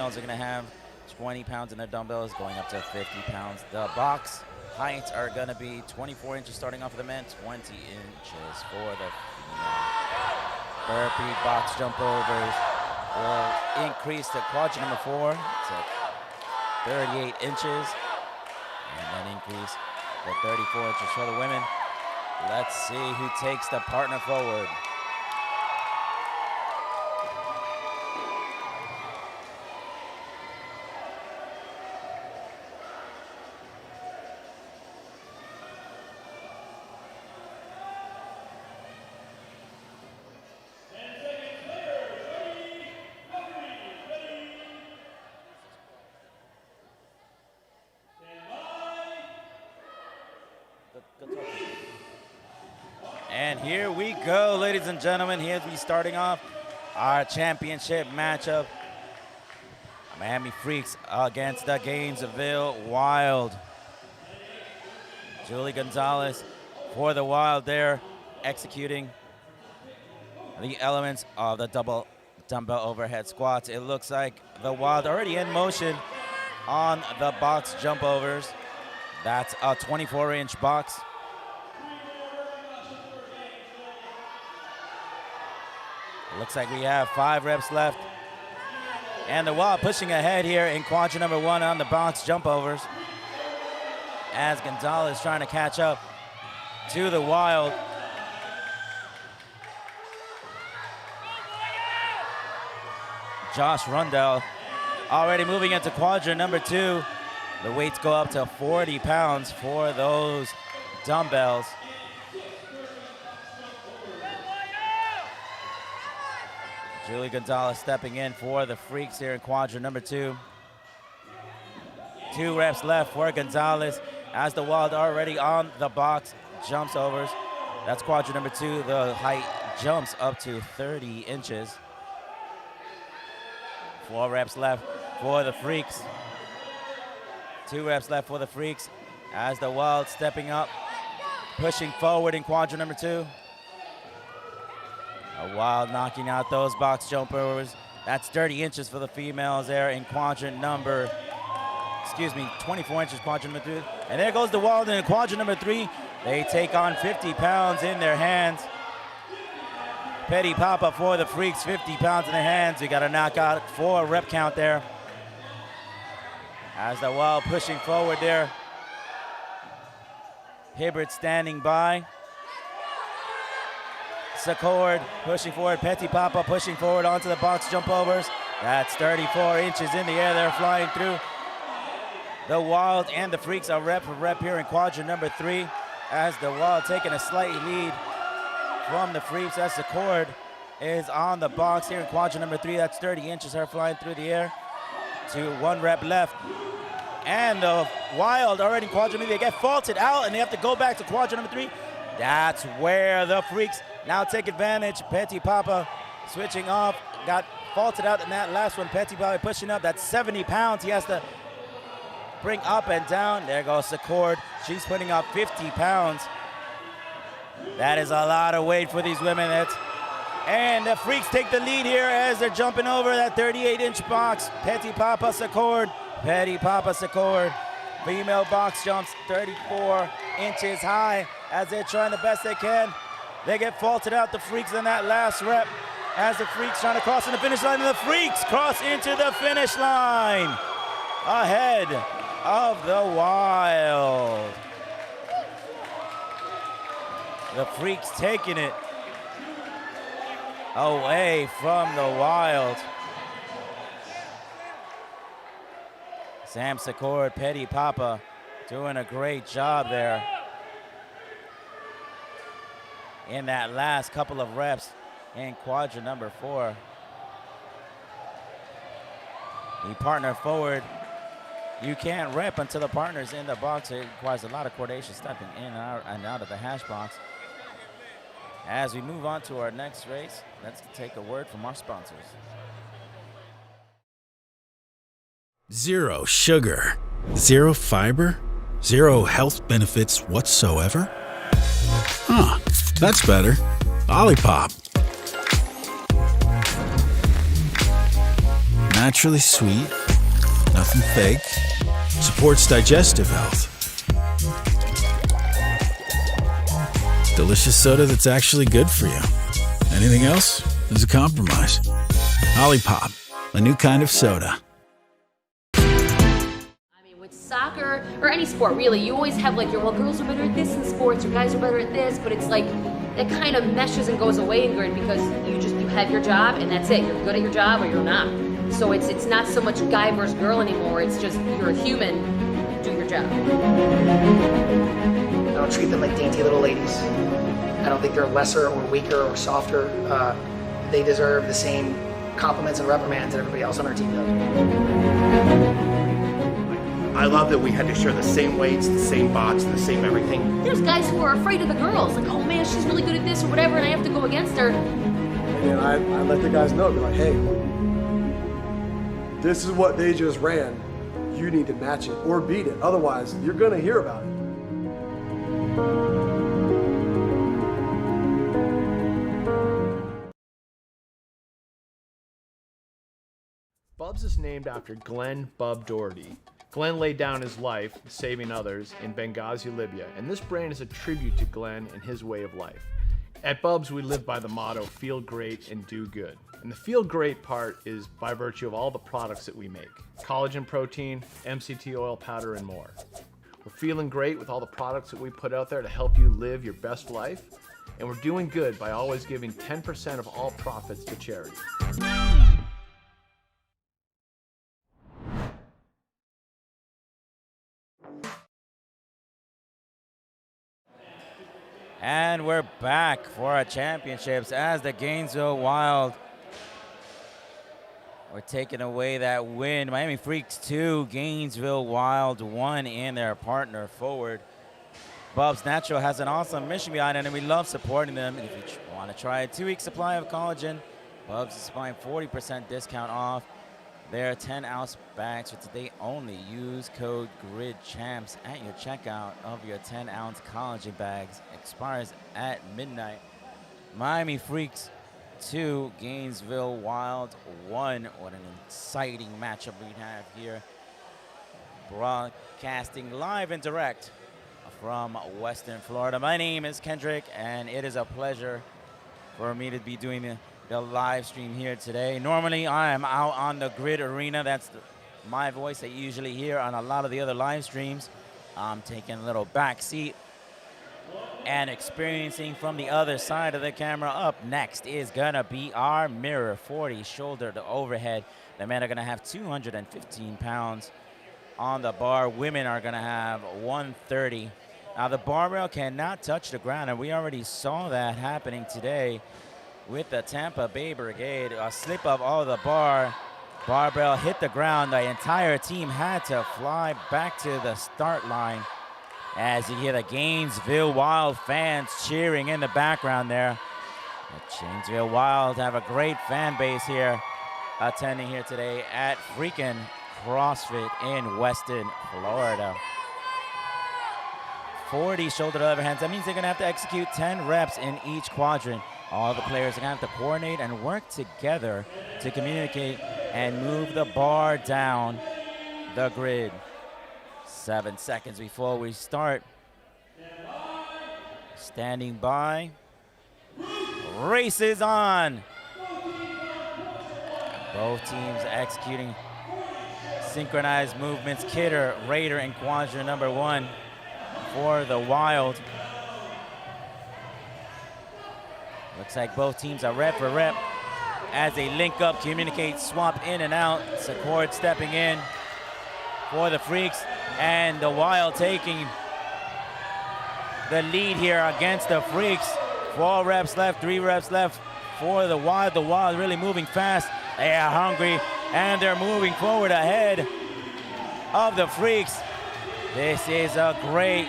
females are going to have 20 pounds in their dumbbells, going up to 50 pounds. The box heights are going to be 24 inches starting off for the men, 20 inches for the female. Burpee box jump overs will increase to quadrant number 4 to 38 inches, and then increase to 34 inches for the women. Let's see who takes the partner forward. And here we go, ladies and gentlemen. Here's we starting off our championship matchup. Miami Freaks against the Gainesville Wild. Julie Gonzalez for the Wild there, executing the elements of the double dumbbell overhead squats. It looks like the Wild already in motion on the box jump overs. That's a 24-inch box. Looks like we have 5 reps left. And the Wild pushing ahead here in quadrant number 1 on the box jump overs, as Gonzalez trying to catch up to the Wild. Josh Rundell already moving into quadrant number 2. The weights go up to 40 pounds for those dumbbells. Julie Gonzalez stepping in for the Freaks here in quadrant number 2. 2 reps left for Gonzalez as the Wild already on the box jumps overs. That's quadrant number 2. The height jumps up to 30 inches. 4 reps left for the Freaks. 2 reps left for the Freaks as the Wild stepping up, pushing forward in quadrant number 2. A Wild knocking out those box jumpers. That's 30 inches for the females there in quadrant number, 24 inches quadrant number 3. And there goes the Wild in quadrant number 3. They take on 50 pounds in their hands. Petty Papa for the Freaks, 50 pounds in their hands. We got a knockout 4 rep count there. As the Wild pushing forward there. Hibbert standing by. Secord pushing forward, Petty Papa pushing forward onto the box jump overs. That's 34 inches in the air, they're flying through. The Wild and the Freaks are rep for rep here in quadrant number 3, as the Wild taking a slight lead from the Freaks, as Secord is on the box here in quadrant number 3. That's 30 inches, her flying through the air. To 1 rep left. And the Wild already in quadrant 3, they get faulted out and they have to go back to quadrant number 3. That's where the Freaks now take advantage. Petty Papa switching off, got faulted out in that last one. Petty Papa pushing up, that's 70 pounds. He has to bring up and down. There goes Secord. She's putting up 50 pounds. That is a lot of weight for these women. And the Freaks take the lead here as they're jumping over that 38-inch box. Petty Papa Secord. Petty Papa Secord. Female box jumps 34 inches high as they're trying the best they can. They get faulted out, the Freaks, in that last rep as the Freaks trying to cross in the finish line, and the Freaks cross into the finish line ahead of the Wild. The Freaks taking it away from the Wild. Sam Secord, Petty Papa doing a great job there in that last couple of reps in quadrant number 4. The partner forward. You can't rep until the partner's in the box. It requires a lot of coordination stepping in and out of the hash box. As we move on to our next race, let's take a word from our sponsors. Zero sugar, zero fiber, zero health benefits whatsoever? Huh, that's better. Olipop. naturally sweet, nothing fake, supports digestive health. Delicious soda that's actually good for you. Anything else is a compromise. Olipop, a new kind of soda. With soccer or any sport really, you always have like well, girls are better at this in sports or guys are better at this, but it's like that kind of meshes and goes away in grid because you have your job and that's it. You're good at your job or you're not. So it's not so much guy versus girl anymore. It's just you're a human, do your job. I don't treat them like dainty little ladies. I don't think they're lesser or weaker or softer. They deserve the same compliments and reprimands that everybody else on our team does. I love that we had to share the same weights, the same box, the same everything. There's guys who are afraid of the girls, like, oh man, she's really good at this or whatever, and I have to go against her. And I let the guys know, be like, hey, this is what they just ran. You need to match it or beat it. Otherwise, you're gonna hear about it. Bubs is named after Glenn "Bub" Doherty. Glenn laid down his life saving others in Benghazi, Libya, and this brand is a tribute to Glenn and his way of life. At Bubs, we live by the motto, feel great and do good. And the feel great part is by virtue of all the products that we make. Collagen protein, MCT oil powder, and more. We're feeling great with all the products that we put out there to help you live your best life. And we're doing good by always giving 10% of all profits to charity. And we're back for our championships as the Gainesville Wild we're taking away that win. Miami Freaks 2, Gainesville Wild 1 in their partner forward. Bubs Natural has an awesome mission behind it, and we love supporting them. And if you want to try a 2-week supply of collagen, Bubs is supplying 40% discount off their 10-ounce bags for today only. Use code GRIDCHAMPS at your checkout of your 10-ounce collagen bags. Expires at midnight. Miami Freaks 2, Gainesville Wild 1. What an exciting matchup we have here. Broadcasting live and direct from Western Florida. My name is Kendrick, and it is a pleasure for me to be doing the live stream here today. Normally, I am out on the grid arena. That's my voice that you usually hear on a lot of the other live streams. I'm taking a little back seat and experiencing from the other side of the camera. Up next is gonna be our mirror 40 shoulder to overhead. The men are gonna have 215 pounds on the bar. Women are gonna have 130. Now the barbell cannot touch the ground, and we already saw that happening today with the Tampa Bay Brigade. A slip of all the barbell hit the ground. The entire team had to fly back to the start line. As you hear the Gainesville Wild fans cheering in the background there. The Gainesville Wild have a great fan base here attending here today at freaking CrossFit in Western Florida. 40 shoulder to overhands. That means they're gonna have to execute 10 reps in each quadrant. All the players are gonna have to coordinate and work together to communicate and move the bar down the grid. 7 seconds before we start. Standing by. Race is on. Both teams executing synchronized movements. Kidder, Raider in quadrant number 1 for the Wild. Looks like both teams are rep for rep as they link up, communicate, swap in and out. Secord stepping in for the Freaks, and the Wild taking the lead here against the Freaks. 4 reps left, 3 reps left for the Wild. The Wild really moving fast. They are hungry, and they're moving forward ahead of the Freaks. This is a great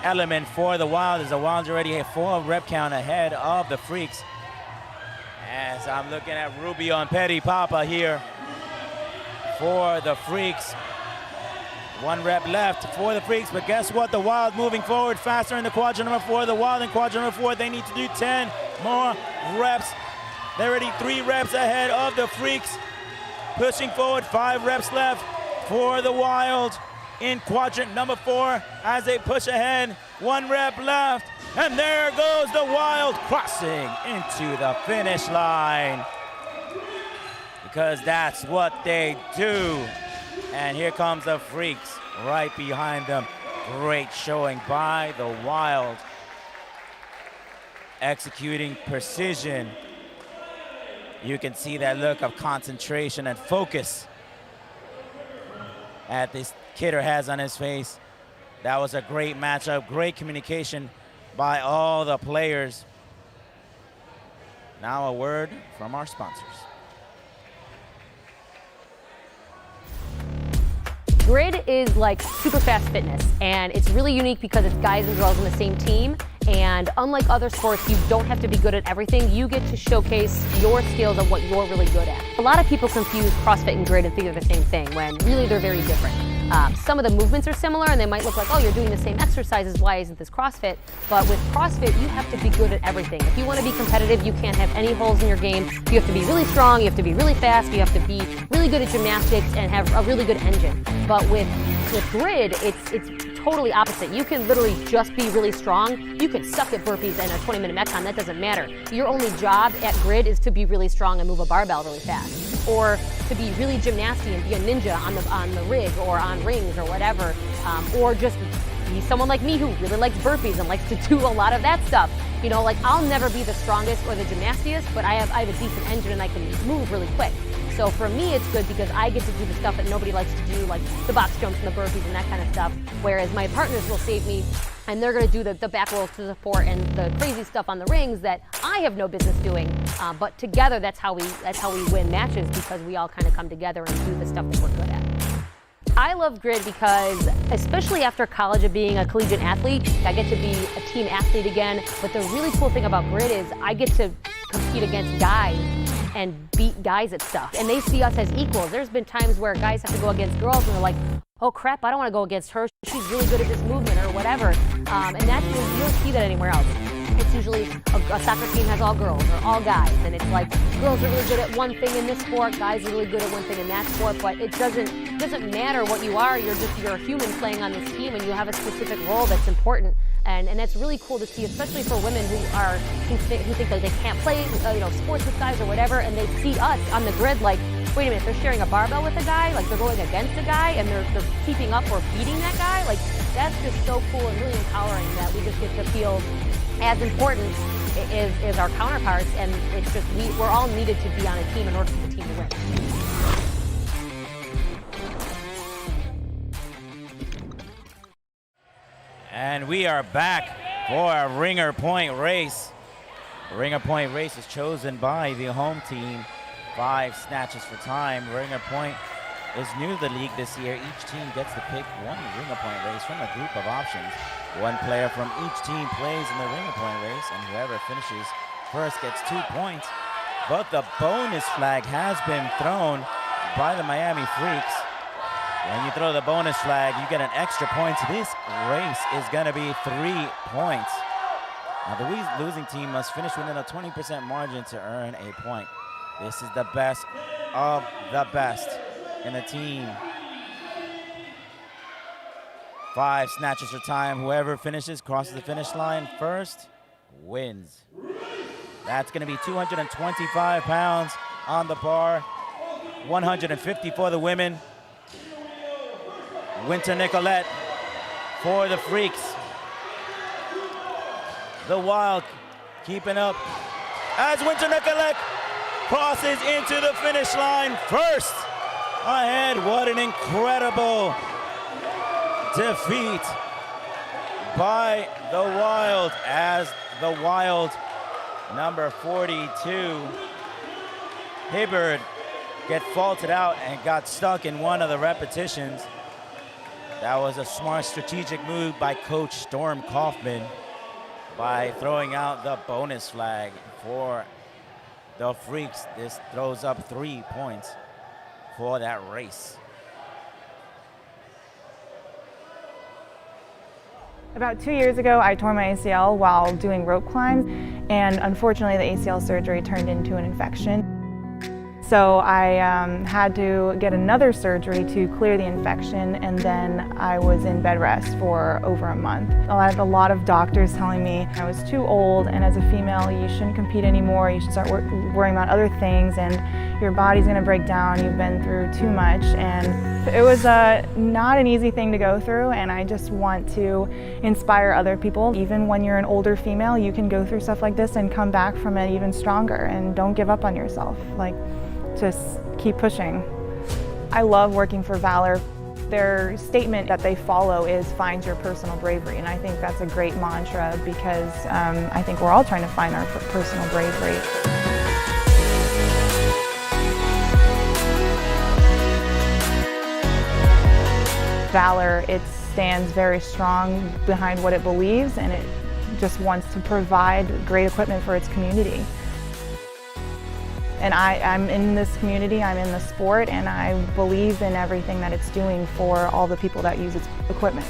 element for the Wild, as the Wild's already a 4 rep count ahead of the Freaks. As I'm looking at Rubio and Petty Papa here for the Freaks. 1 rep left for the Freaks, but guess what? The Wild moving forward faster in the quadrant number 4. The Wild in quadrant number 4, they need to do 10 more reps. They're already 3 reps ahead of the Freaks. pushing forward, 5 reps left for the Wild in quadrant number 4 as they push ahead, 1 rep left, and there goes the Wild crossing into the finish line, because that's what they do. And here comes the Freaks right behind them. Great showing by the Wild, executing precision. You can see that look of concentration and focus that this kidder has on his face. That was a great matchup, great communication by all the players. Now a word from our sponsors. Grid is like super fast fitness, and it's really unique because it's guys and girls on the same team. And unlike other sports, you don't have to be good at everything. You get to showcase your skills of what you're really good at. A lot of people confuse CrossFit and Grid and think they're the same thing, when really they're very different. Some of the movements are similar, and they might look like, oh, you're doing the same exercises, why isn't this CrossFit? But with CrossFit, you have to be good at everything. If you want to be competitive, you can't have any holes in your game. You have to be really strong, you have to be really fast, you have to be really good at gymnastics and have a really good engine. But with Grid, it's totally opposite. You can literally just be really strong. You can suck at burpees and a 20-minute Metcon, that doesn't matter. Your only job at Grid is to be really strong and move a barbell really fast, or to be really gymnasty and be a ninja on the rig or on rings or whatever, or just be someone like me who really likes burpees and likes to do a lot of that stuff. You know, like, I'll never be the strongest or the gymnastiest, but I have a decent engine and I can move really quick. So for me, it's good because I get to do the stuff that nobody likes to do, like the box jumps and the burpees and that kind of stuff, whereas my partners will save me and they're going to do the back rolls to support and the crazy stuff on the rings that I have no business doing. But together, that's how we win matches, because we all kind of come together and do the stuff that we're good at. I love Grid because, especially after college of being a collegiate athlete, I get to be a team athlete again. But the really cool thing about Grid is I get to compete against guys and beat guys at stuff. And they see us as equals. There's been times where guys have to go against girls and they're like, oh crap, I don't want to go against her. She's really good at this movement or whatever. And that's, you don't see that anywhere else. It's usually a soccer team has all girls or all guys, and it's like girls are really good at one thing in this sport, guys are really good at one thing in that sport, but it doesn't matter what you are. You're a human playing on this team, and you have a specific role that's important, and that's really cool to see, especially for women who think that they can't play sports with guys or whatever, and they see us on the Grid like, wait a minute, they're sharing a barbell with a guy, like they're going against a guy, and they're keeping up or beating that guy. Like, that's just so cool and really empowering that we just get to feel as important is our counterparts, and it's just we're all needed to be on a team in order for the team to win. And we are back for a ringer point race. The ringer point race is chosen by the home team. 5 snatches for time. Ringer point is new to the league this year. Each team gets to pick one ringer point race from a group of options. One player from each team plays in the ringer point race, and whoever finishes first gets 2 points. But the bonus flag has been thrown by the Miami Freaks. When you throw the bonus flag, you get an extra point. This race is going to be 3 points. Now, the losing team must finish within a 20% margin to earn a point. This is the best of the best in the team. 5 snatches for time. Whoever finishes, crosses the finish line first, wins. That's going to be 225 pounds on the bar. 150 for the women. Winter Nicolette for the Freaks. The Wild keeping up as Winter Nicolette crosses into the finish line first. Ahead, what an incredible defeat by the Wild, as the Wild number 42, Hibbard, get faulted out and got stuck in one of the repetitions. That was a smart strategic move by Coach Storm Kaufman by throwing out the bonus flag for the Freaks. This throws up 3 points for that race. About 2 years ago, I tore my ACL while doing rope climbs, and unfortunately the ACL surgery turned into an infection. So I had to get another surgery to clear the infection, and then I was in bed rest for over a month. I had a lot of doctors telling me I was too old, and as a female you shouldn't compete anymore, you should start worrying about other things, and your body's going to break down, you've been through too much. And it was not an easy thing to go through, and I just want to inspire other people. Even when you're an older female, you can go through stuff like this and come back from it even stronger, and don't give up on yourself. Like, just keep pushing. I love working for Valor. Their statement that they follow is find your personal bravery, and I think that's a great mantra because I think we're all trying to find our personal bravery. Valor, it stands very strong behind what it believes, and it just wants to provide great equipment for its community. And I'm in this community, I'm in the sport, and I believe in everything that it's doing for all the people that use its equipment.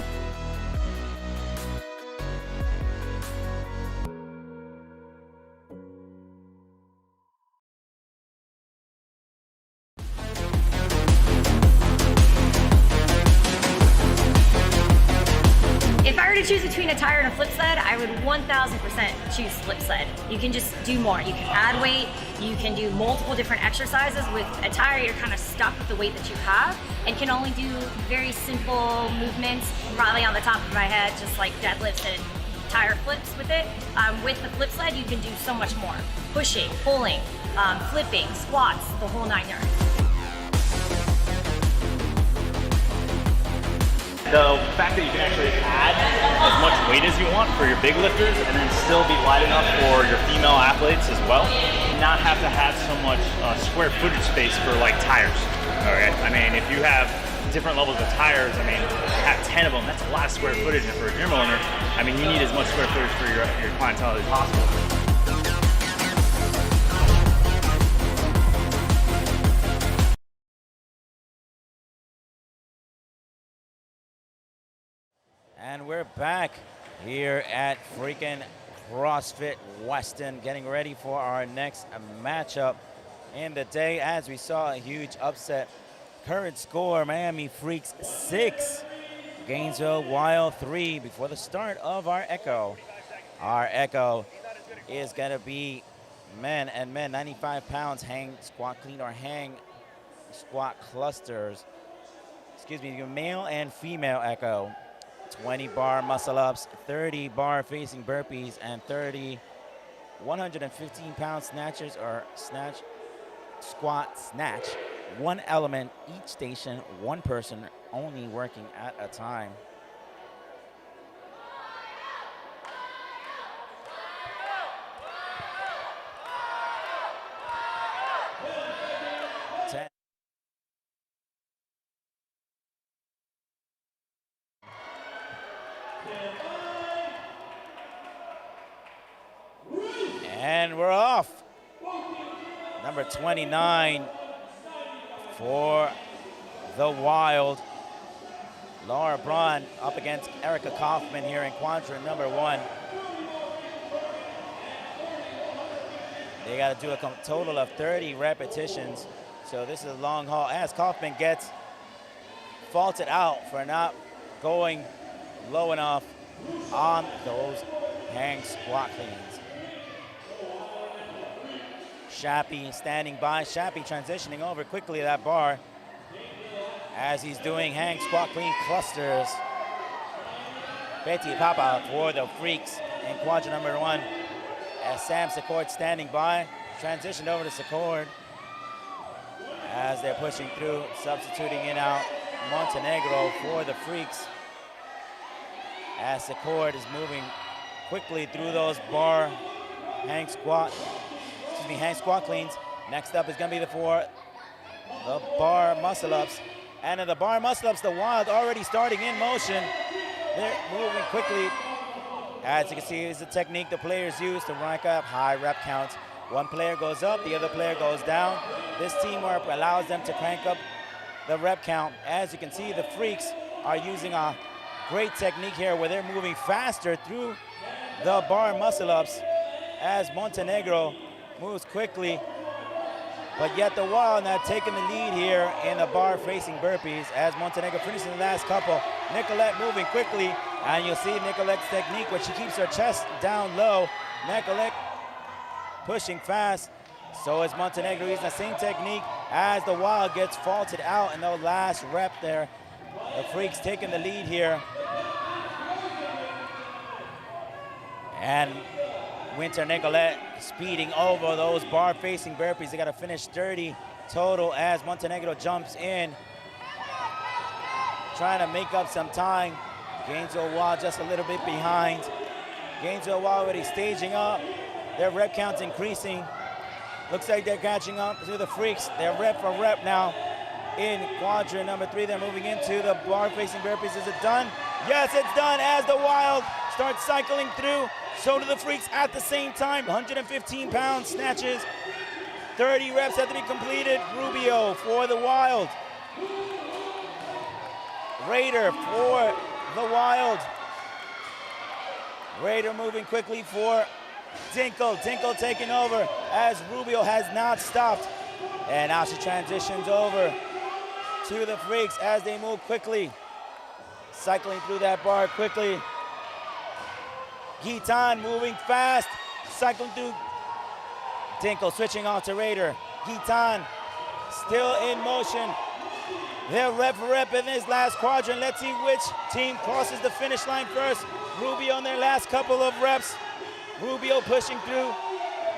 If I were to choose between a tire and a flip sled, I would 1000% choose flip sled. You can just do more. You can add weight, you can do multiple different exercises. With a tire, you're kind of stuck with the weight that you have and can only do very simple movements, probably on the top of my head, just like deadlifts and tire flips with it. With the flip sled, you can do so much more. Pushing, pulling, flipping, squats, the whole 9 yards. The fact that you can actually add as much weight as you want for your big lifters and then still be wide enough for your female athletes as well, not have to have so much square footage space for like tires. All right. I mean, if you have different levels of tires, I mean, have 10 of them, that's a lot of square footage. And for a gym owner, I mean, you need as much square footage for your clientele as possible. And we're back here at freaking CrossFit Weston, getting ready for our next matchup in the day. As we saw a huge upset, current score, Miami Freaks 6, Gainesville Wild 3 before the start of our Echo. Our Echo is gonna be men and men, 95 pounds, hang squat clean or hang squat clusters. Excuse me, male and female Echo. 20 bar muscle ups, 30 bar facing burpees, and 30 115 pound snatchers or squat snatch. One element each station, one person only working at a time. And we're off. Number 29 for the Wild. Laura Braun up against Erica Kaufman here in quadrant number 1. They got to do a total of 30 repetitions. So this is a long haul as Kaufman gets faulted out for not going low enough on those hang squat cleans. Shappy standing by. Shappy transitioning over quickly to that bar as he's doing hang squat clean clusters. Betty Papa for the Freaks in quadrant number 1. As Sam Secord standing by, transitioned over to Secord as they're pushing through, substituting in out Montenegro for the Freaks. As Secord is moving quickly through those bar hang squat cleans. Next up is gonna be the bar muscle ups. And in the bar muscle ups, the Wild already starting in motion. They're moving quickly. As you can see, is the technique the players use to rank up high rep counts. One player goes up, the other player goes down. This teamwork allows them to crank up the rep count. As you can see, the Freaks are using a great technique here where they're moving faster through the bar muscle ups as Montenegro moves quickly But yet the Wild now taking the lead here in the bar facing burpees as Montenegro finishes the last couple. Nicolette moving quickly, and you'll see Nicolette's technique where she keeps her chest down low. Nicolette pushing fast. So is Montenegro using the same technique as the Wild gets faulted out in the last rep there. The Freaks taking the lead here. And Winter Nicolette speeding over those bar-facing burpees. They got to finish 30 total as Montenegro jumps in, trying to make up some time. Gainesville Wild just a little bit behind. Gainesville Wild already staging up. Their rep count's increasing. Looks like they're catching up to the Freaks. They're rep for rep now in quadrant number 3. They're moving into the bar-facing burpees. Is it done? Yes, it's done as the Wild starts cycling through. So do the Freaks at the same time. 115-pound snatches. 30 reps have to be completed. Rubio for the Wild. Raider for the Wild. Raider moving quickly for Dinkle. Dinkle taking over as Rubio has not stopped. And now she transitions over to the Freaks as they move quickly. Cycling through that bar quickly. Gitan moving fast, cycling through. Dinkle switching off to Raider. Gitan still in motion. They're rep for rep in this last quadrant. Let's see which team crosses the finish line first. Rubio on their last couple of reps. Rubio pushing through,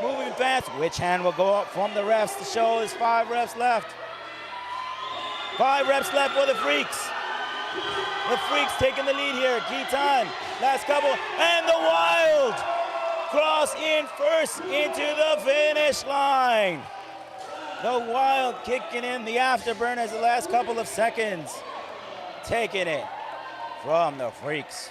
moving fast. Which hand will go up from the refs to show there's 5 reps left. 5 reps left for the Freaks. The Freaks taking the lead here. Gitan, last couple, and the Wild cross in first into the finish line. The Wild kicking in the afterburners the last couple of seconds. Taking it from the Freaks.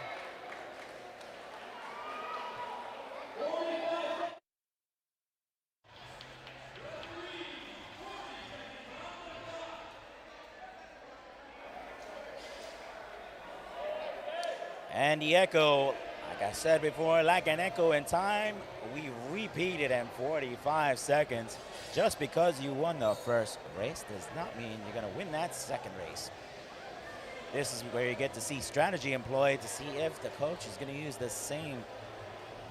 And the echo, like I said before, like an echo in time, we repeated in 45 seconds. Just because you won the first race does not mean you're going to win that second race. This is where you get to see strategy employed to see if the coach is going to use the same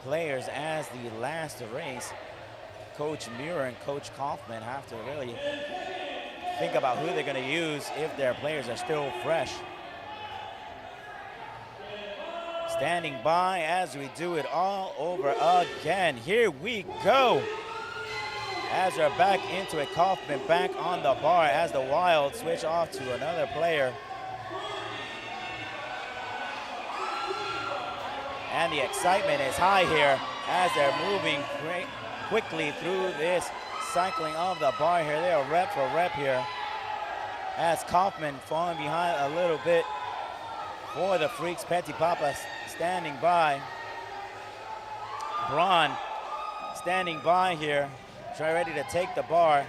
players as the last race. Coach Muir and Coach Kaufman have to really think about who they're going to use if their players are still fresh. Standing by as we do it all over again. Here we go. As we're back into it, Kaufman back on the bar as the Wild switch off to another player. And the excitement is high here as they're moving quickly through this cycling of the bar here. They are rep for rep here. As Kaufman falling behind a little bit for the Freaks. Petty Papa standing by. Braun standing by here, ready to take the bar.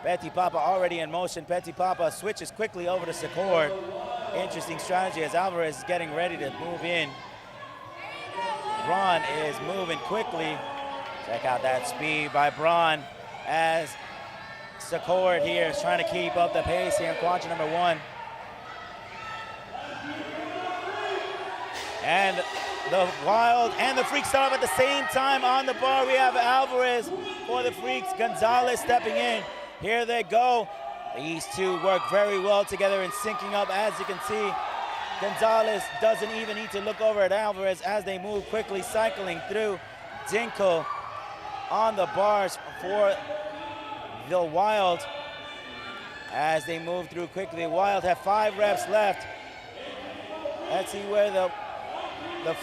Petty Papa already in motion. Petty Papa switches quickly over to Secord. Interesting strategy as Alvarez is getting ready to move in. Braun is moving quickly. Check out that speed by Braun as Secord here is trying to keep up the pace here in quadrant number 1. And the Wild and the Freaks start off at the same time on the bar. We have Alvarez for the Freaks, Gonzalez stepping in. Here they go. These two work very well together and syncing up. As you can see, Gonzalez doesn't even need to look over at Alvarez as they move quickly, cycling through. Dinkle on the bars for the Wild as they move through quickly. The Wild have 5 reps left. Let's see where the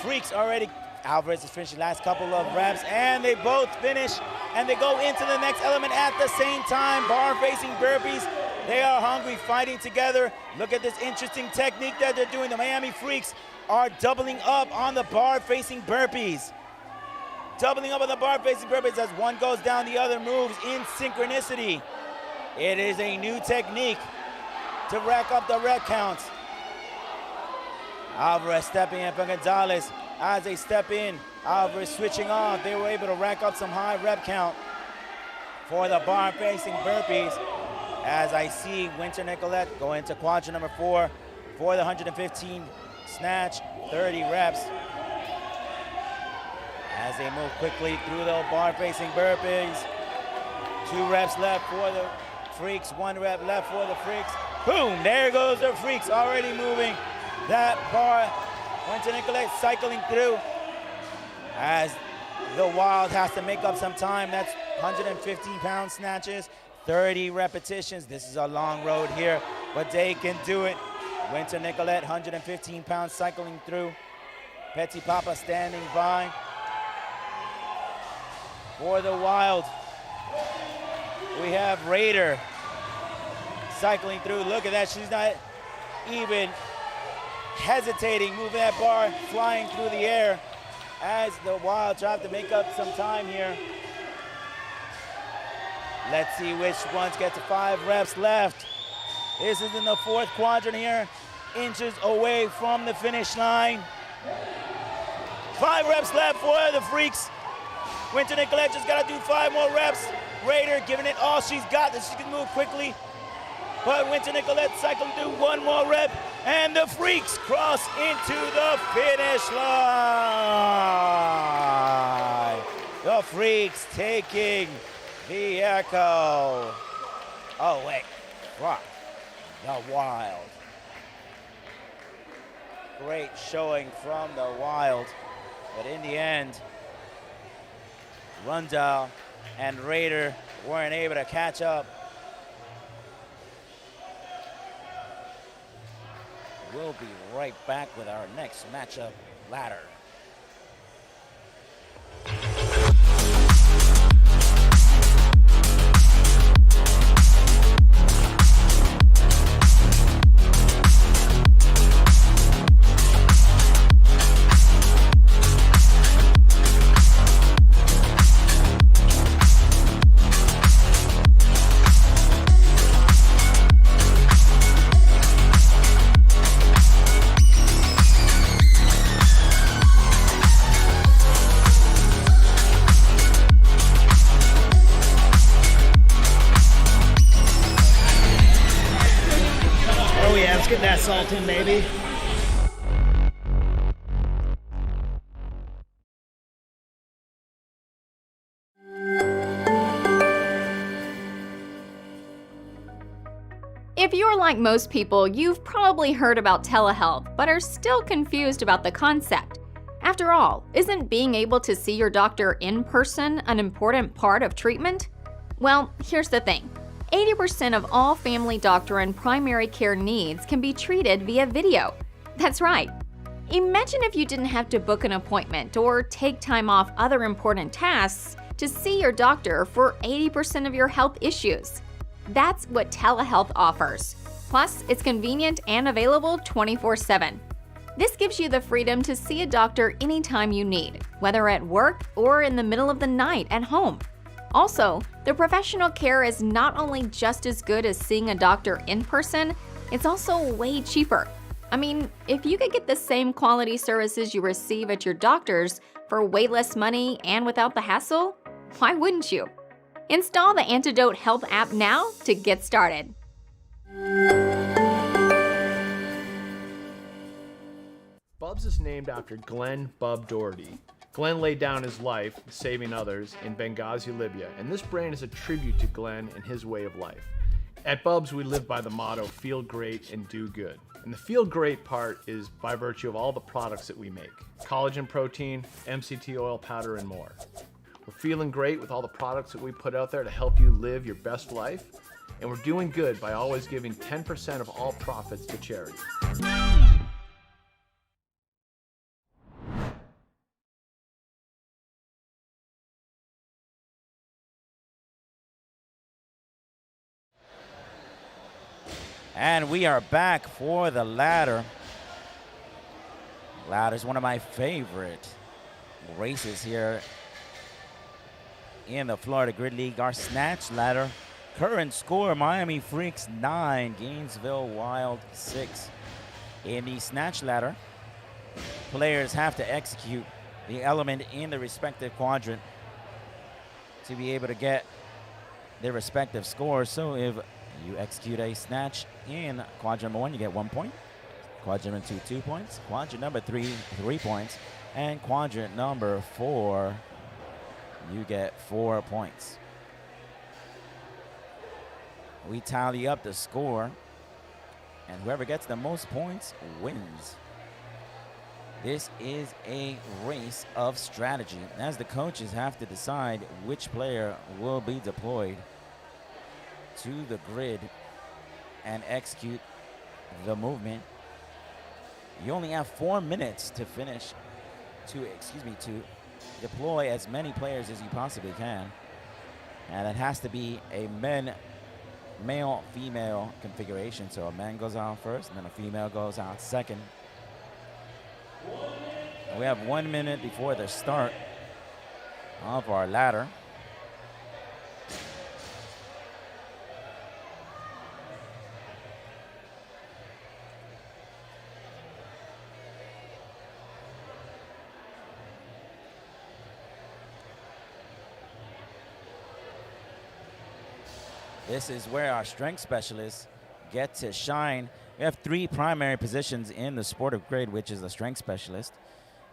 Freaks already. Alvarez is finishing last couple of reps, and they both finish, and they go into the next element at the same time. Bar facing burpees. They are hungry, fighting together. Look at this interesting technique that they're doing. The Miami Freaks are doubling up on the bar facing burpees. Doubling up on the bar facing burpees as one goes down, the other moves in synchronicity. It is a new technique to rack up the rep counts. Alvarez stepping in for Gonzalez. As they step in, Alvarez switching off. They were able to rack up some high rep count for the bar-facing burpees, as I see Winter Nicolette go into quadrant number 4 for the 115 snatch, 30 reps. As they move quickly through the bar-facing burpees. 2 reps left for the freaks, 1 rep left for the freaks. Boom, there goes the freaks already moving that bar. Winter Nicolette cycling through as the Wild has to make up some time. That's 115-pound snatches, 30 repetitions. This is a long road here, but they can do it. Winter Nicolette, 115 pounds, cycling through. Petit Papa standing by. For the Wild, we have Raider cycling through. Look at that, she's not even hesitating, moving that bar, flying through the air as the Wild try to make up some time here. Let's see which ones get to 5 reps left. This is in the 4th quadrant here, inches away from the finish line. 5 reps left for the freaks. Winter Nicolette just gotta do 5 more reps. Raider giving it all she's got, that she can move quickly. But Winter Nicolette cycling through 1 more rep, and the freaks cross into the finish line. The freaks taking the echo. Oh wait, wow, the Wild. Great showing from the Wild, but in the end, Rundell and Raider weren't able to catch up. We'll be right back with our next matchup ladder. Get that salt in, baby. If you're like most people, you've probably heard about telehealth, but are still confused about the concept. After all, isn't being able to see your doctor in person an important part of treatment? Well, here's the thing. 80% of all family doctor and primary care needs can be treated via video. That's right. Imagine if you didn't have to book an appointment or take time off other important tasks to see your doctor for 80% of your health issues. That's what telehealth offers. Plus, it's convenient and available 24/7. This gives you the freedom to see a doctor anytime you need, whether at work or in the middle of the night at home. Also, the professional care is not only just as good as seeing a doctor in person, it's also way cheaper. I mean, if you could get the same quality services you receive at your doctor's for way less money and without the hassle, why wouldn't you? Install the Antidote Health app now to get started. Bubs is named after Glenn "Bub" Doherty. Glenn laid down his life saving others in Benghazi, Libya, and this brand is a tribute to Glenn and his way of life. At Bubs, we live by the motto, feel great and do good. And the feel great part is by virtue of all the products that we make. Collagen protein, MCT oil powder, and more. We're feeling great with all the products that we put out there to help you live your best life. And we're doing good by always giving 10% of all profits to charity. And we are back for the ladder. Ladder is one of my favorite races here in the Florida Grid League. Our snatch ladder, current score, Miami Freaks 9, Gainesville Wild 6. In the snatch ladder, players have to execute the element in the respective quadrant to be able to get their respective scores. So if you execute a snatch in quadrant number 1, you get 1 point. Quadrant number 2, 2 points. Quadrant number 3, 3 points. And quadrant number 4, you get 4 points. We tally up the score, and whoever gets the most points wins. This is a race of strategy, as the coaches have to decide which player will be deployed to the grid and execute the movement. You only have 4 minutes to finish, to deploy as many players as you possibly can. And it has to be a male-female configuration. So a man goes out first, and then a female goes out second. We have 1 minute before the start of our ladder. This is where our strength specialists get to shine. We have 3 primary positions in the sport of grade, which is a strength specialist,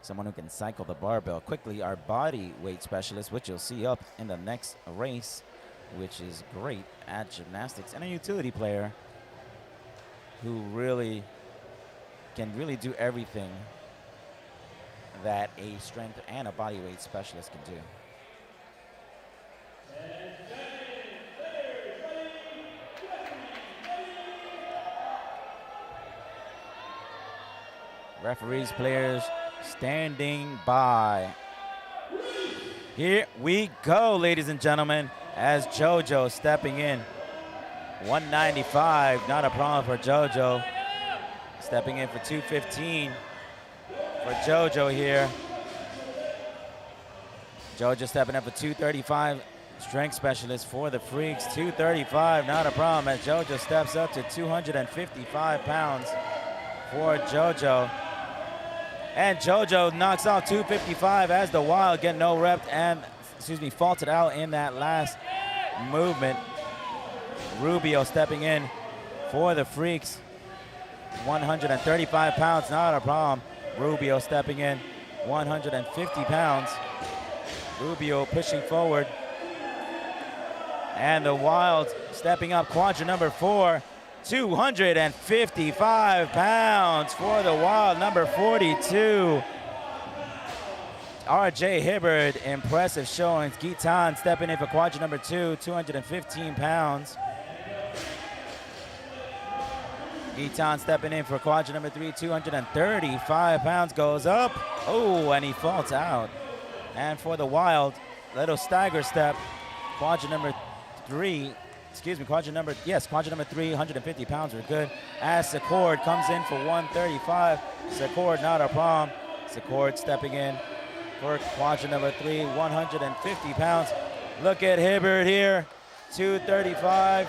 someone who can cycle the barbell quickly, our body weight specialist, which you'll see up in the next race, which is great at gymnastics, and a utility player who really can do everything that a strength and a body weight specialist can do. Referees, players standing by. Here we go, ladies and gentlemen, as JoJo stepping in. 195, not a problem for JoJo. Stepping in for 215 for JoJo here. JoJo stepping up for 235, strength specialist for the freaks. 235, not a problem, as JoJo steps up to 255 pounds for JoJo. And JoJo knocks off 255 as the Wild get no rep and, faulted out in that last movement. Rubio stepping in for the freaks. 135 pounds, not a problem. Rubio stepping in, 150 pounds. Rubio pushing forward. And the Wild stepping up, quadrant number 4. 255 pounds for the Wild, number 42. R.J. Hibbard, impressive showings. Gitan stepping in for quadrant number 2, 215 pounds. Gitan stepping in for quadrant number 3, 235 pounds, goes up. Oh, and he falls out. And for the Wild, little stagger step, quadrant number 3, quadrant number 3, 150 pounds are good. As Secord comes in for 135. Secord, not a problem. Secord stepping in for quadrant number 3, 150 pounds. Look at Hibbard here, 235.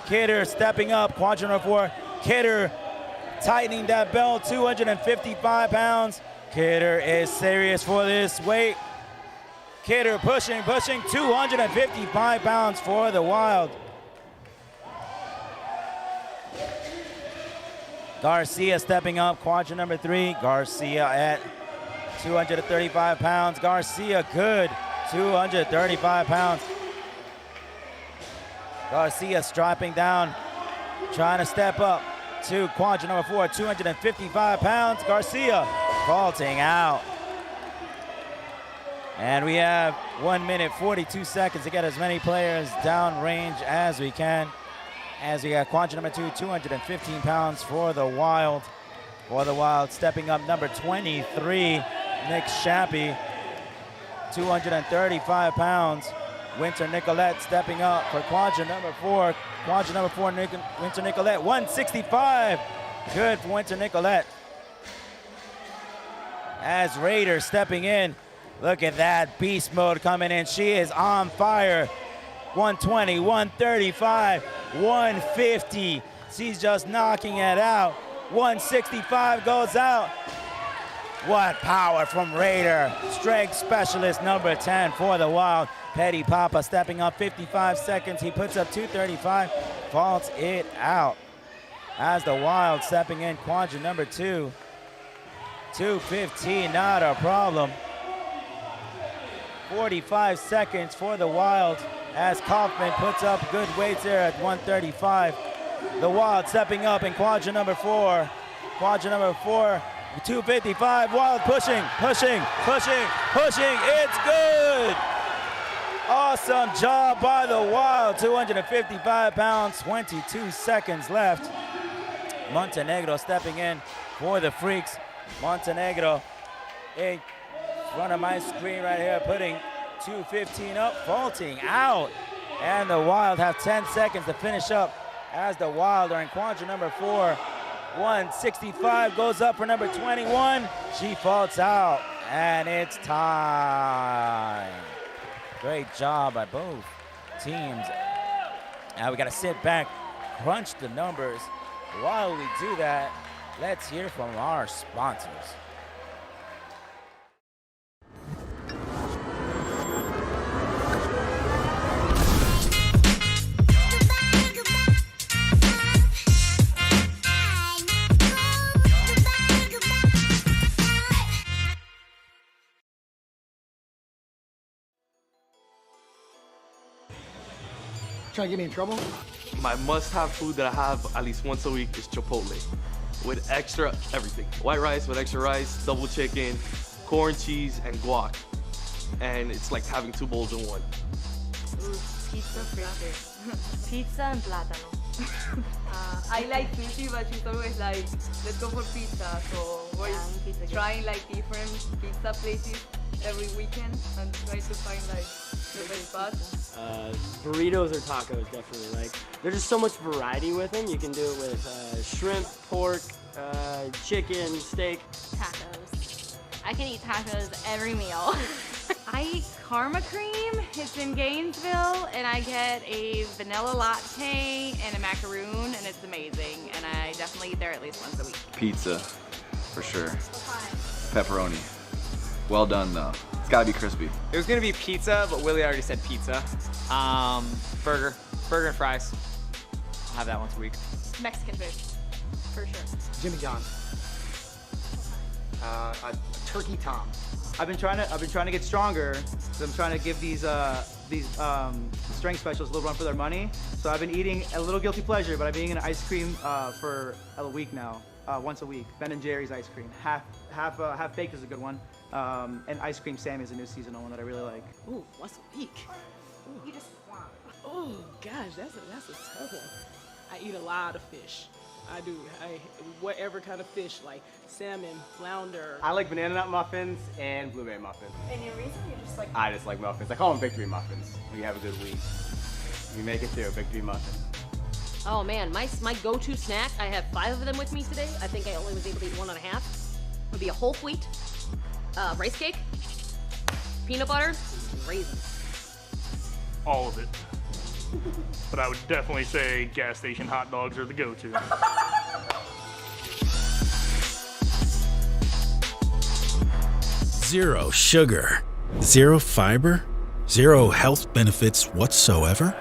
Kidder stepping up, quadrant number 4. Kidder tightening that belt, 255 pounds. Kidder is serious for this weight. Kidder pushing, 255 pounds for the Wild. Garcia stepping up, quadrant number 3. Garcia at 235 pounds. Garcia good, 235 pounds. Garcia strapping down, trying to step up to quadrant number 4, 255 pounds. Garcia vaulting out. And we have 1 minute, 42 seconds to get as many players down range as we can. As we got quadrant number 2, 215 pounds for the Wild. For the Wild, stepping up number 23, Nick Shappy, 235 pounds. Winter Nicolette stepping up for quadrant number 4. Quadrant number 4, Winter Nicolette, 165. Good for Winter Nicolette. As Raider stepping in. Look at that beast mode coming in. She is on fire. 120, 135, 150. She's just knocking it out. 165 goes out. What power from Raider. Strength specialist number 10 for the Wild. Petty Papa stepping up 55 seconds. He puts up 235, vaults it out. As the Wild stepping in quadrant number 2. 215, not a problem. 45 seconds for the Wild as Kaufman puts up good weights there at 135. The Wild stepping up in quadrant number 4. Quadrant number 4, 255. Wild pushing. It's good. Awesome job by the Wild. 255 pounds, 22 seconds left. Montenegro stepping in for the Freaks. Montenegro in front of my screen right here, putting 215 up, vaulting out. And the Wild have 10 seconds to finish up as the Wild are in quadrant number 4. 165 goes up for number 21. She vaults out, and it's time. Great job by both teams. Now we got to sit back, crunch the numbers. While we do that, let's hear from our sponsors. Trying to get me in trouble? My must-have food that I have at least once a week is Chipotle, with extra everything. White rice with extra rice, double chicken, corn, cheese, and guac. And it's like having 2 bowls in one. Ooh, pizza favorite. Pizza and plátano. I like sushi, but she's always like, let's go for pizza. So we're trying like different pizza places every weekend and try to find like the best spots. Burritos or tacos, definitely. Like, there's just so much variety with them. You can do it with shrimp, pork, chicken, steak. Tacos. I can eat tacos every meal. I eat Karma Cream. It's in Gainesville, and I get a vanilla latte and a macaroon, and it's amazing. And I definitely eat there at least once a week. Pizza, for sure. Pepperoni. Well done, though. It's gotta be crispy. It was gonna be pizza, but Willie already said pizza. Burger and fries. I'll have that once a week. Mexican food, for sure. Jimmy John's. A turkey tom. I've been trying to get stronger. So I'm trying to give these strength specialists a little run for their money. So I've been eating a little guilty pleasure, but I've been eating an ice cream for a week now, once a week. Ben & Jerry's ice cream. Half baked is a good one. And Ice Cream Sammy is a new seasonal one that I really like. Ooh, once a week. Ooh. You just want. Oh gosh, that's a tough one. I eat a lot of fish. I do. Whatever kind of fish, like salmon, flounder. I like banana nut muffins and blueberry muffins. And your reason you just like? I just like muffins. I call them victory muffins. We have a good week. We make it through victory muffins. Oh man, my go-to snack. I have 5 of them with me today. I think I only was able to eat 1.5. Would be a whole wheat rice cake, peanut butter, and raisins. All of it. But I would definitely say gas station hot dogs are the go-to. Zero sugar, zero fiber, zero health benefits whatsoever?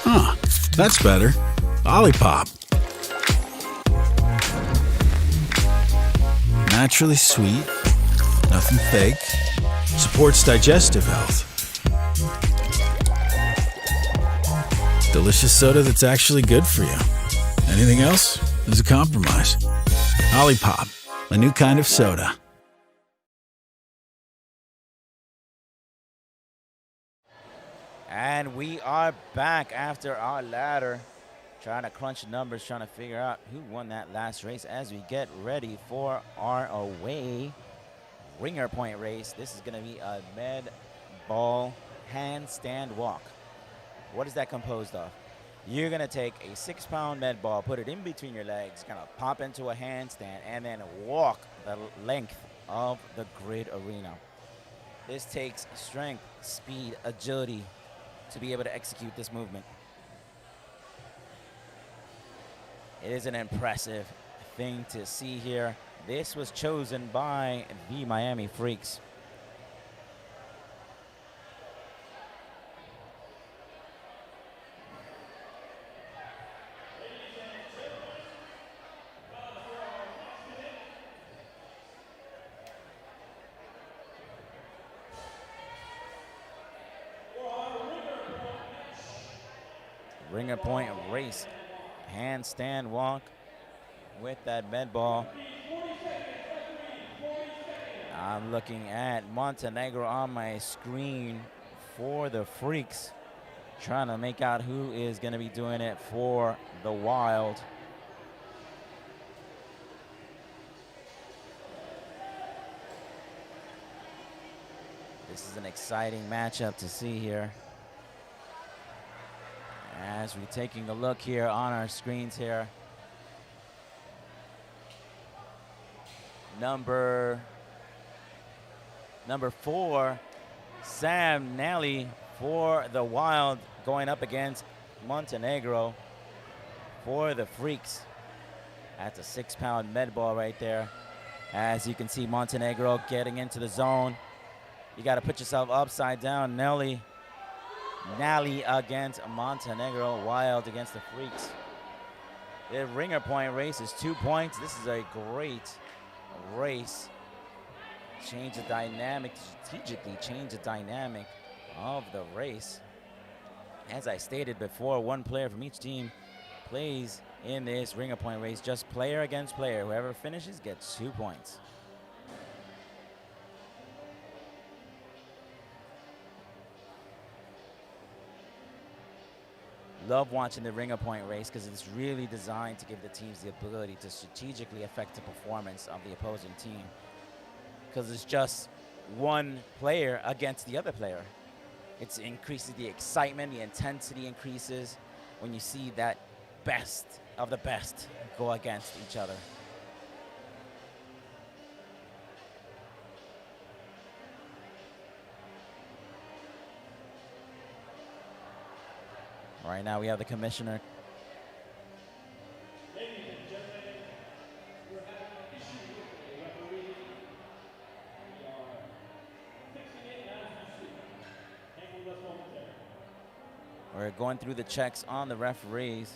Huh, that's better. Olipop. Naturally sweet, nothing fake, supports digestive health. Delicious soda that's actually good for you. Anything else is a compromise. Olipop, a new kind of soda. And we are back after our ladder, trying to crunch the numbers, trying to figure out who won that last race as we get ready for our away ringer point race. This is going to be a med ball handstand walk. What is that composed of? You're going to take a 6-pound med ball, put it in between your legs, kind of pop into a handstand, and then walk the length of the grid arena. This takes strength, speed, agility to be able to execute this movement. It is an impressive thing to see here. This was chosen by the Miami Freaks. Ringer point race, handstand walk with that med ball. I'm looking at Montenegro on my screen for the Freaks, trying to make out who is going to be doing it for the Wild. This is an exciting matchup to see here. As we're taking a look here on our screens here. Number 4, Sam Nally for the Wild, going up against Montenegro for the Freaks. That's a 6-pound med ball right there. As you can see, Montenegro getting into the zone. You got to put yourself upside down. Nally against Montenegro, Wild against the Freaks. The ringer point race is 2 points. This is a great race. Change the dynamic, strategically change the dynamic of the race. As I stated before, one player from each team plays in this ringer point race, just player against player. Whoever finishes gets 2 points. Love watching the ringer point race because it's really designed to give the teams the ability to strategically affect the performance of the opposing team. Because it's just one player against the other player. It increases the excitement, the intensity increases when you see that best of the best go against each other. Right now we have the commissioner. We're going through the checks on the referees.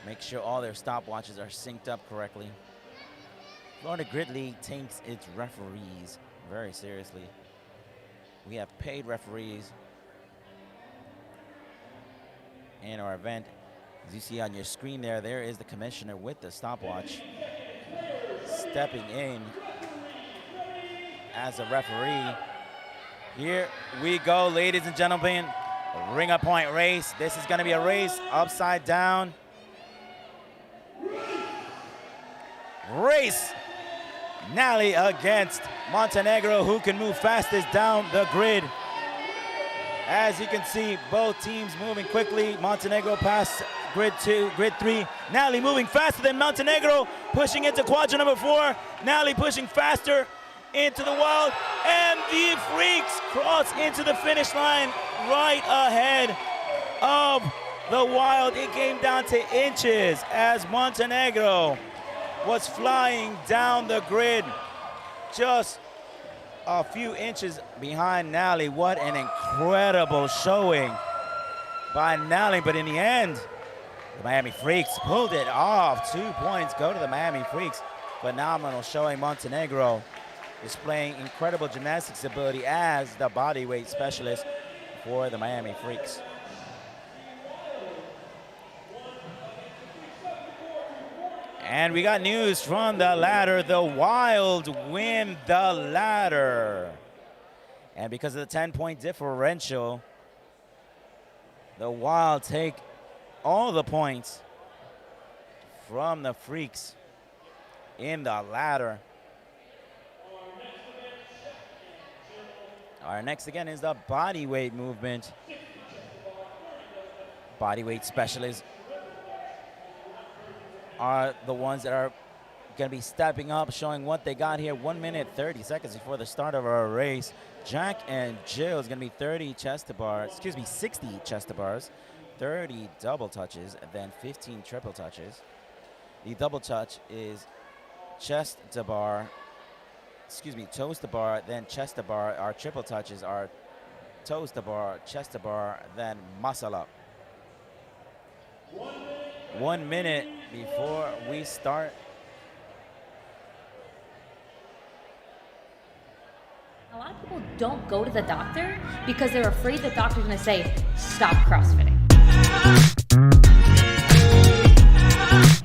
Make sure all their stopwatches are synced up correctly. Florida Grid League takes its referees very seriously. We have paid referees in our event. As you see on your screen there is the commissioner with the stopwatch stepping in as a referee. Here we go, ladies and gentlemen. Ringer point race. This is going to be a race upside down. Race. Nally against Montenegro, who can move fastest down the grid. As you can see, both teams moving quickly. Montenegro past grid 2, grid 3. Nally moving faster than Montenegro, pushing into quadrant number 4. Nally pushing faster into the Wild, and the Freaks cross into the finish line right ahead of the Wild. It came down to inches as Montenegro was flying down the grid, just a few inches behind Nally. What an incredible showing by Nally, but in the end, the Miami Freaks pulled it off. 2 points go to the Miami Freaks. Phenomenal showing. Montenegro displaying incredible gymnastics ability as the bodyweight specialist for the Miami Freaks. And we got news from the ladder. The Wild win the ladder. And because of the 10-point differential, the Wild take all the points from the Freaks in the ladder. Our next again is the bodyweight movement. Bodyweight specialists are the ones that are going to be stepping up, showing what they got here. 1 minute, 30 seconds before the start of our race. Jack and Jill is going to be 60 chest to bars, 30 double touches, and then 15 triple touches. The double touch is chest to bar, excuse me, toes to bar, then chest to bar. Our triple touches are toes to bar, chest to bar, then muscle up. 1 minute before we start. A lot of people don't go to the doctor because they're afraid the doctor's gonna say, stop CrossFitting.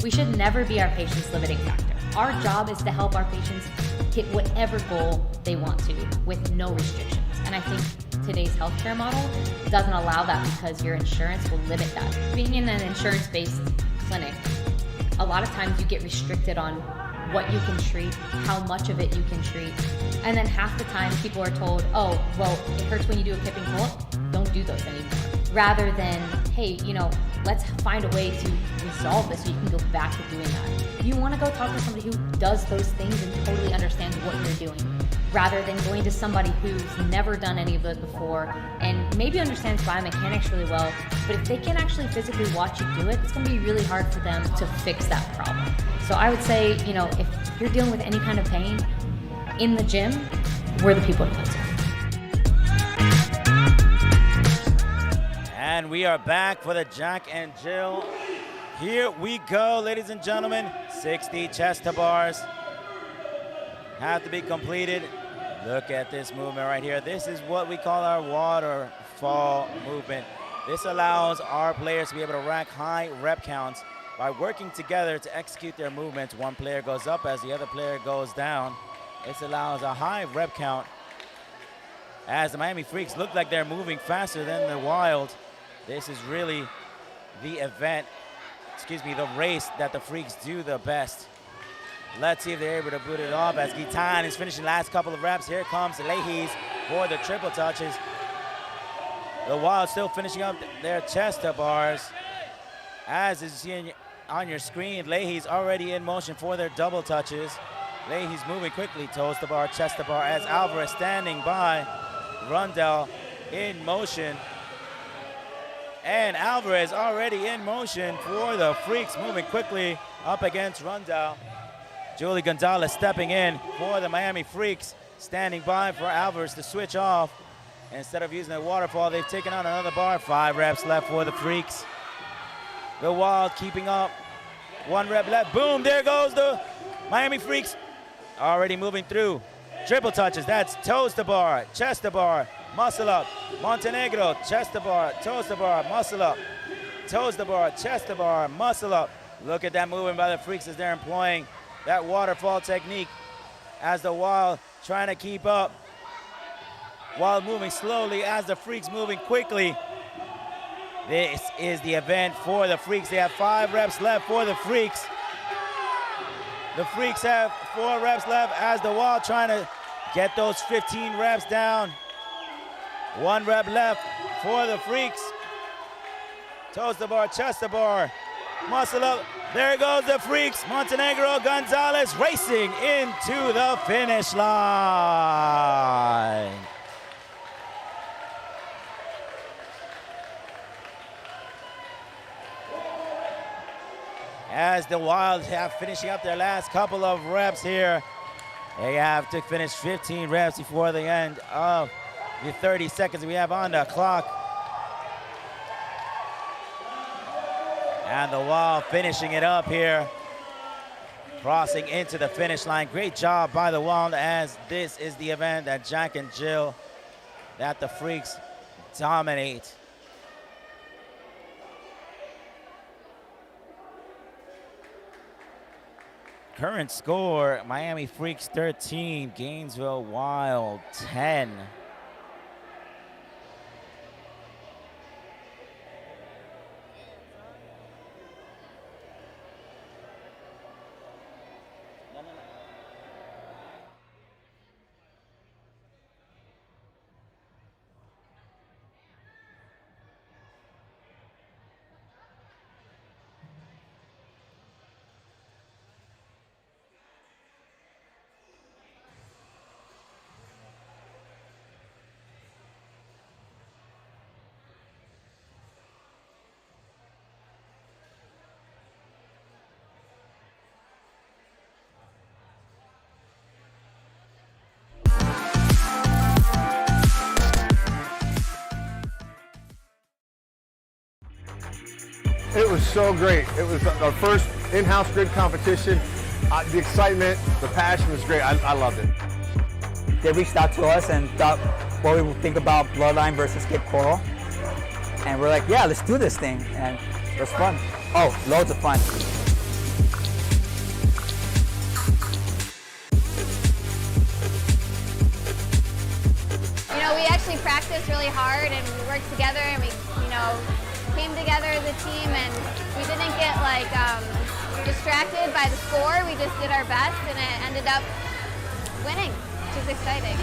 We should never be our patient's limiting factor. Our job is to help our patients hit whatever goal they want to with no restrictions. And I think today's healthcare model doesn't allow that because your insurance will limit that. Being in an insurance-based clinic, a lot of times you get restricted on what you can treat, how much of it you can treat. And then half the time people are told, oh, well, it hurts when you do a kipping pull-up. Don't do those anymore. Rather than, hey, let's find a way to resolve this so you can go back to doing that. You want to go talk to somebody who does those things and totally understands what you're doing, rather than going to somebody who's never done any of those before and maybe understands biomechanics really well, but if they can't actually physically watch you do it, it's going to be really hard for them to fix that problem. So I would say, if you're dealing with any kind of pain in the gym, we're the people to go to. And we are back for the Jack and Jill. Here we go, ladies and gentlemen. 60 chest to bars have to be completed. Look at this movement right here. This is what we call our waterfall movement. This allows our players to be able to rack high rep counts by working together to execute their movements. One player goes up as the other player goes down. This allows a high rep count as the Miami Freaks look like they're moving faster than the Wild. This is really the the race that the Freaks do the best. Let's see if they're able to boot it off as Guitan is finishing the last couple of reps. Here comes Leahy's for the triple touches. The Wild still finishing up their chest to bars. As you see on your screen, Leahy's already in motion for their double touches. Leahy's moving quickly, toes to bar, chest to bar, as Alvarez standing by. Rundell in motion. And Alvarez already in motion for the Freaks, moving quickly up against Rundell. Julie Gonzalez stepping in for the Miami Freaks, standing by for Alvarez to switch off. Instead of using the waterfall, they've taken on another bar. 5 reps left for the Freaks. The Wild keeping up. 1 rep left. Boom, there goes the Miami Freaks. Already moving through. Triple touches, that's toes to bar, chest to bar, muscle up. Montenegro, chest to bar, toes to bar, muscle up. Toes to bar, chest to bar, muscle up. Look at that movement by the Freaks as they're employing that waterfall technique as the Wild trying to keep up while moving slowly as the Freaks moving quickly. This is the event for the Freaks. They have 5 reps left for the Freaks. The Freaks have 4 reps left as the Wild trying to get those 15 reps down. 1 rep left for the Freaks. Toes to bar, chest to bar, muscle up. There goes the Freaks. Montenegro Gonzalez racing into the finish line. As the Wild have finishing up their last couple of reps here. They have to finish 15 reps before the end of the 30 seconds we have on the clock. And the Wild finishing it up here, crossing into the finish line. Great job by the Wild, as this is the event that Jack and Jill, that the Freaks dominate. Current score, Miami Freaks 13, Gainesville Wild 10. It was so great. It was our first in-house grid competition. The excitement, the passion was great. I loved it. They reached out to us and thought what we would think about Bloodline versus Cape Coral. And we're like, yeah, let's do this thing. And it was fun. Oh, loads of fun. You know, we actually practiced really hard and we worked together and we, came together as a team and we didn't get distracted by the score. We just did our best and it ended up winning, which is exciting.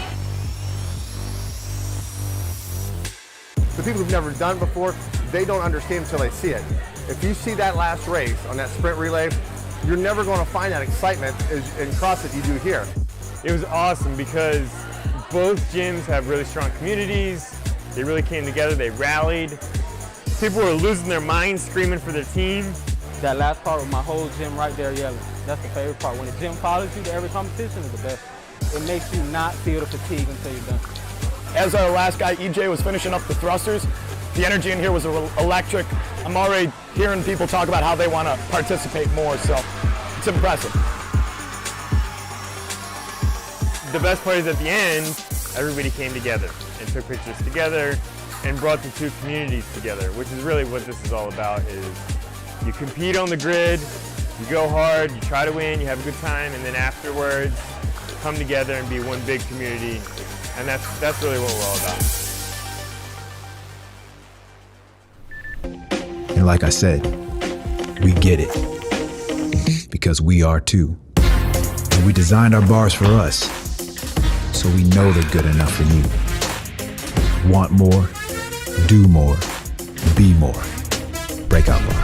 The people who've never done it before, they don't understand until they see it. If you see that last race on that sprint relay, you're never going to find that excitement in CrossFit you do here. It was awesome because both gyms have really strong communities. They really came together, they rallied. People were losing their minds screaming for their team. That last part with my whole gym right there yelling, that's the favorite part. When the gym follows you to every competition is the best. It makes you not feel the fatigue until you're done. As our last guy, EJ, was finishing up the thrusters, the energy in here was electric. I'm already hearing people talk about how they want to participate more, so it's impressive. The best part is at the end, everybody came together and took pictures together and brought the two communities together, which is really what this is all about. Is you compete on the grid, you go hard, you try to win, you have a good time, and then afterwards come together and be one big community, and that's really what we're all about. And like I said, we get it. Because we are too. And we designed our bars for us. So we know they're good enough for you. Want more, do more, be more. Breakout Bar.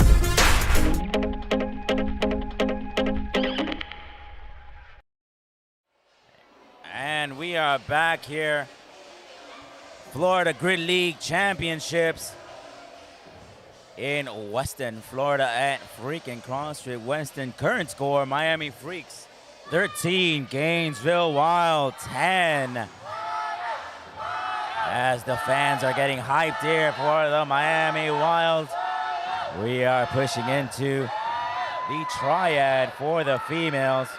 And we are back here. Florida Grid League Championships in Weston, Florida at freaking CrossFit Weston. Current score, Miami Freaks 13, Gainesville Wild 10. As the fans are getting hyped here for the Miami Wild, we are pushing into the Triad for the females.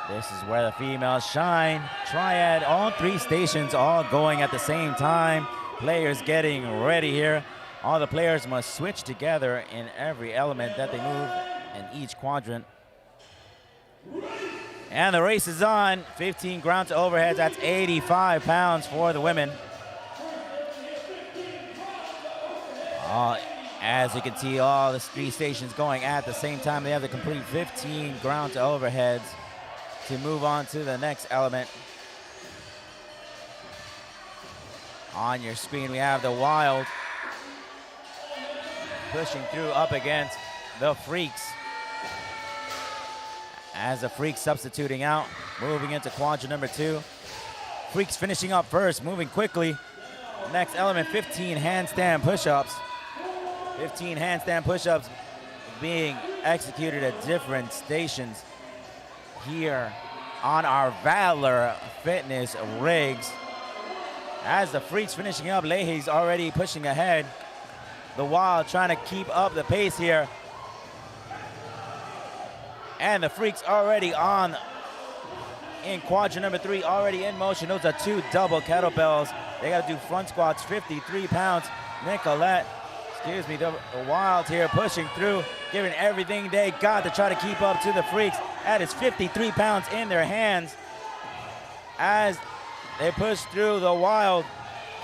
This is where the females shine. Triad, all three stations all going at the same time. Players getting ready here. All the players must switch together in every element that they move in each quadrant. And the race is on. 15 ground to overheads. That's 85 pounds for the women. As you can see, all the three stations going at the same time. They have to complete 15 ground to overheads to move on to the next element. On your screen, we have the Wild pushing through up against the Freaks. As the Freaks substituting out, moving into quadrant number 2. Freaks finishing up first, moving quickly. Next element, 15 handstand push-ups. 15 handstand push-ups being executed at different stations here on our Valor fitness rigs. As the Freaks finishing up, Leahy's already pushing ahead. The Wild trying to keep up the pace here. And the Freaks already on in quadrant number 3, already in motion. Those are 2 double kettlebells. They got to do front squats, 53 pounds. The Wild here pushing through, giving everything they got to try to keep up to the Freaks. That is 53 pounds in their hands. As they push through, the Wild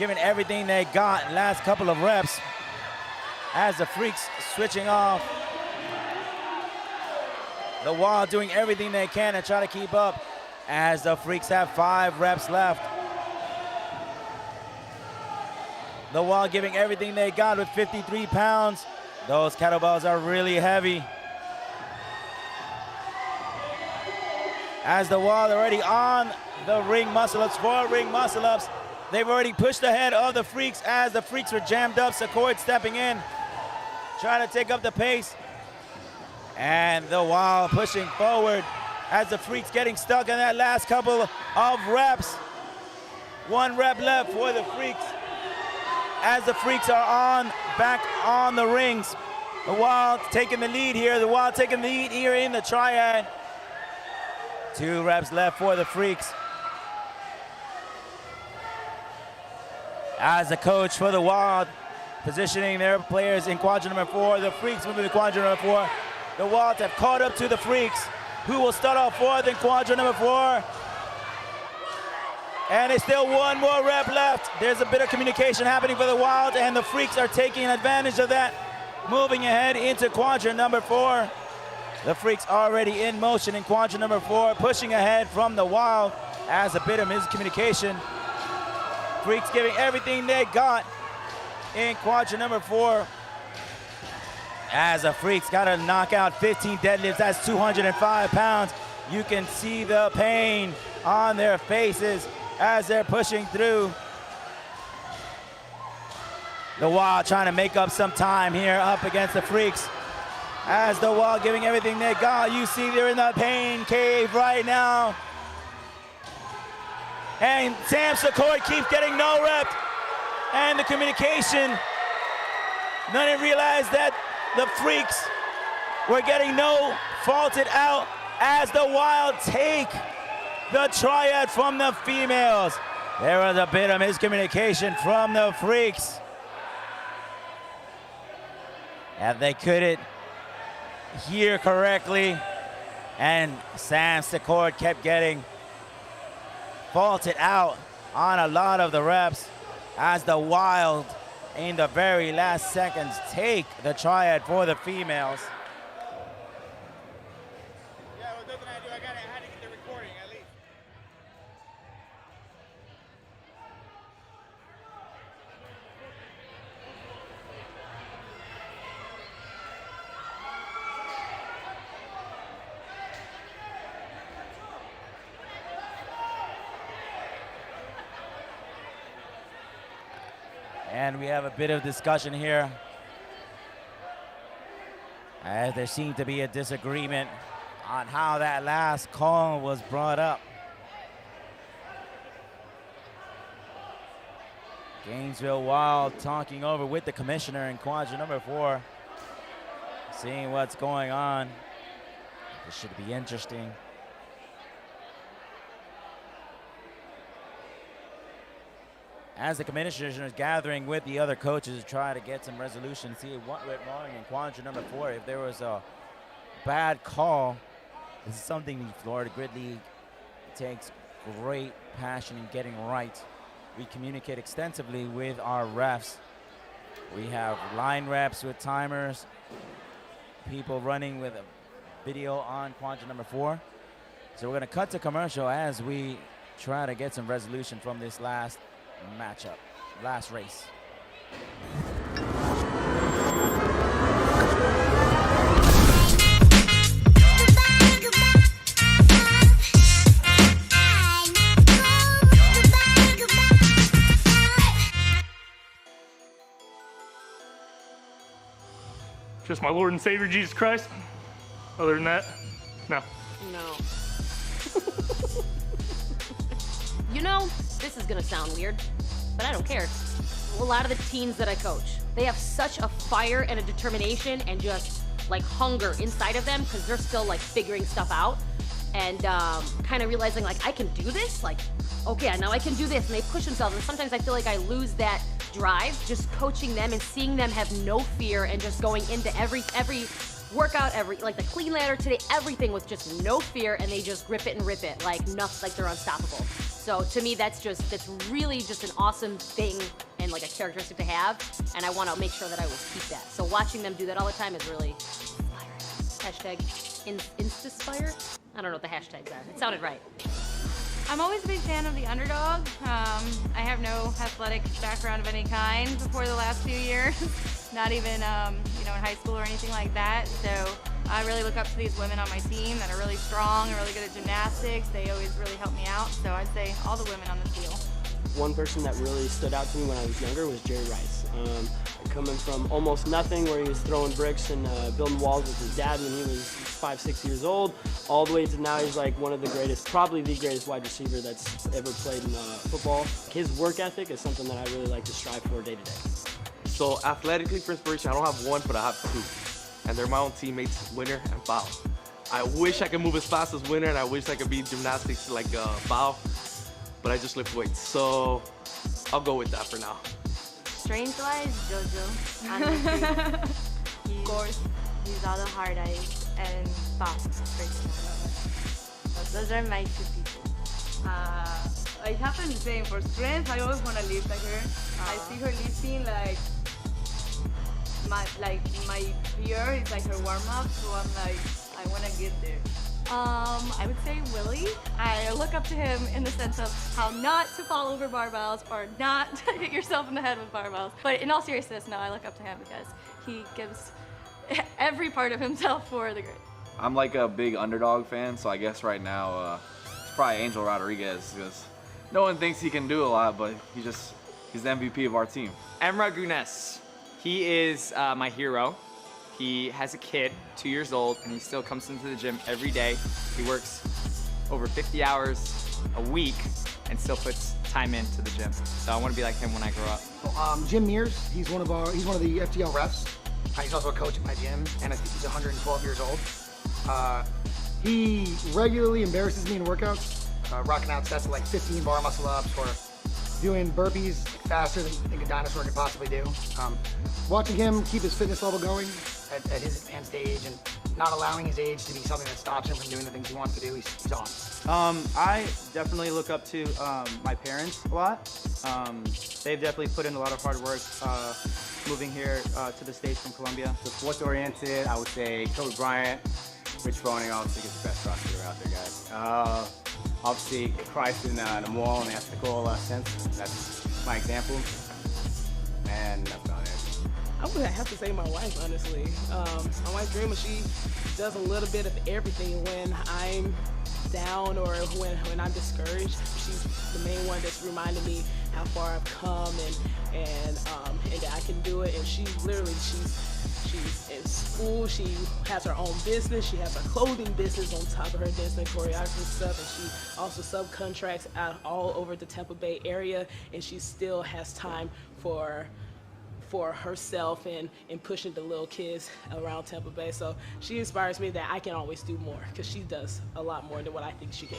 giving everything they got last couple of reps. As the Freaks switching off. The Wild doing everything they can to try to keep up as the Freaks have 5 reps left. The Wild giving everything they got with 53 pounds. Those kettlebells are really heavy. As the Wild already on the ring muscle-ups, 4 ring muscle-ups. They've already pushed ahead of the Freaks as the Freaks were jammed up. Secord stepping in, trying to take up the pace. And the Wild pushing forward as the Freaks getting stuck in that last couple of reps. 1 rep left for the Freaks as the Freaks are back on the rings. The Wild taking the lead here. The Wild taking the lead here in the Triad. 2 reps left for the Freaks. As the coach for the Wild, positioning their players in quadrant number 4. The Freaks moving to quadrant number 4. The Wilds have caught up to the Freaks, who will start off 4th in quadrant number 4. And it's still 1 more rep left. There's a bit of communication happening for the Wild, and the Freaks are taking advantage of that, moving ahead into quadrant number 4. The Freaks already in motion in quadrant number 4, pushing ahead from the Wild as a bit of miscommunication. Freaks giving everything they got in quadrant number 4. As the Freaks got to knock out 15 deadlifts, that's 205 pounds. You can see the pain on their faces as they're pushing through. The Wild trying to make up some time here up against the Freaks. As the Wild giving everything they got. You see they're in the pain cave right now. And Sam Secord keeps getting no rep. And the communication, none didn't realize that the Freaks were getting no faulted out as the Wild take the Triad from the females. There was a bit of miscommunication from the Freaks. And they couldn't hear correctly. And Sam Secord kept getting faulted out on a lot of the reps as the Wild in the very last seconds take the Triad for the females. And we have a bit of discussion here, as there seemed to be a disagreement on how that last call was brought up. Gainesville Wild talking over with the commissioner in quadrant number 4, seeing what's going on. This should be interesting. As the commissioner is gathering with the other coaches to try to get some resolution, see what went wrong in quadrant number 4. If there was a bad call, this is something the Florida Grid League takes great passion in getting right. We communicate extensively with our refs. We have line reps with timers, people running with a video on quadrant number 4. So we're going to cut to commercial as we try to get some resolution from this last matchup, last race. Just my Lord and Savior, Jesus Christ. Other than that, no. No. You know, this is gonna sound weird, but I don't care. A lot of the teens that I coach, they have such a fire and a determination and just like hunger inside of them because they're still like figuring stuff out and kind of realizing like I can do this, like okay, now I can do this, and they push themselves. And sometimes I feel like I lose that drive just coaching them and seeing them have no fear and just going into every workout, like the clean ladder today, everything with just no fear, and they just grip it and rip it like nothing, like they're unstoppable. So to me, that's really just an awesome thing and like a characteristic to have, and I want to make sure that I will keep that. So watching them do that all the time is really inspiring. Hashtag Instaspire? I don't know what the hashtags are. It sounded right. I'm always a big fan of the underdog. I have no athletic background of any kind before the last few years, not even in high school or anything like that. So I really look up to these women on my team that are really strong and really good at gymnastics. They always really help me out. So I'd say all the women on this wheel. One person that really stood out to me when I was younger was Jerry Rice. Coming from almost nothing, where he was throwing bricks and building walls with his dad when he was 5, 6 years old, all the way to now he's like one of the greatest, probably the greatest wide receiver that's ever played in football. His work ethic is something that I really like to strive for day to day. So athletically, for inspiration, I don't have one, but I have two. and they're my own teammates, Winner and Bao. I wish I could move as fast as Winner, and I wish I could be gymnastics like Bao, but I just lift weights, so I'll go with that for now. Strength-wise, Jojo. And of course, he's all the hard eyes, and Bob. Those are my two people. I happen the same. For strength, I always want to lift like her. I see her lifting like my peer is like her warm-up, so I'm like, I want to get there. I would say Willie. I look up to him in the sense of how not to fall over barbells or not to hit yourself in the head with barbells. But in all seriousness, no, I look up to him because he gives every part of himself for the grid. I'm like a big underdog fan, so I guess right now it's probably Angel Rodriguez, because no one thinks he can do a lot, but he's the MVP of our team. Emra Gunes. He is my hero. He has a kid, 2 years old, and he still comes into the gym every day. He works over 50 hours a week and still puts time into the gym. So I want to be like him when I grow up. Jim Mears, he's one of the FTL refs. He's also a coach at my gym, and I think he's 112 years old. He regularly embarrasses me in workouts, rocking out sets of like 15 bar muscle ups or doing burpees faster than you think a dinosaur could possibly do. Watching him keep his fitness level going at his advanced age and not allowing his age to be something that stops him from doing the things he wants to do, he's awesome. I definitely look up to my parents a lot. They've definitely put in a lot of hard work moving here to the States from Colombia. So sports oriented, I would say Kobe Bryant, Rich Froning obviously gets the best roster out there, guys. Obviously Christ in the moral and ethical sense, that's my example. And that's about it. I would have to say my wife, honestly. My wife Dreamer, she does a little bit of everything when I'm down or when I'm discouraged. She's the main one that's reminding me how far I've come and that I can do it. And she's in school. She has her own business. She has a clothing business on top of her dance and choreography stuff. And she also subcontracts out all over the Tampa Bay area. And she still has time for herself and pushing the little kids around Tampa Bay. So she inspires me that I can always do more because she does a lot more than what I think she can.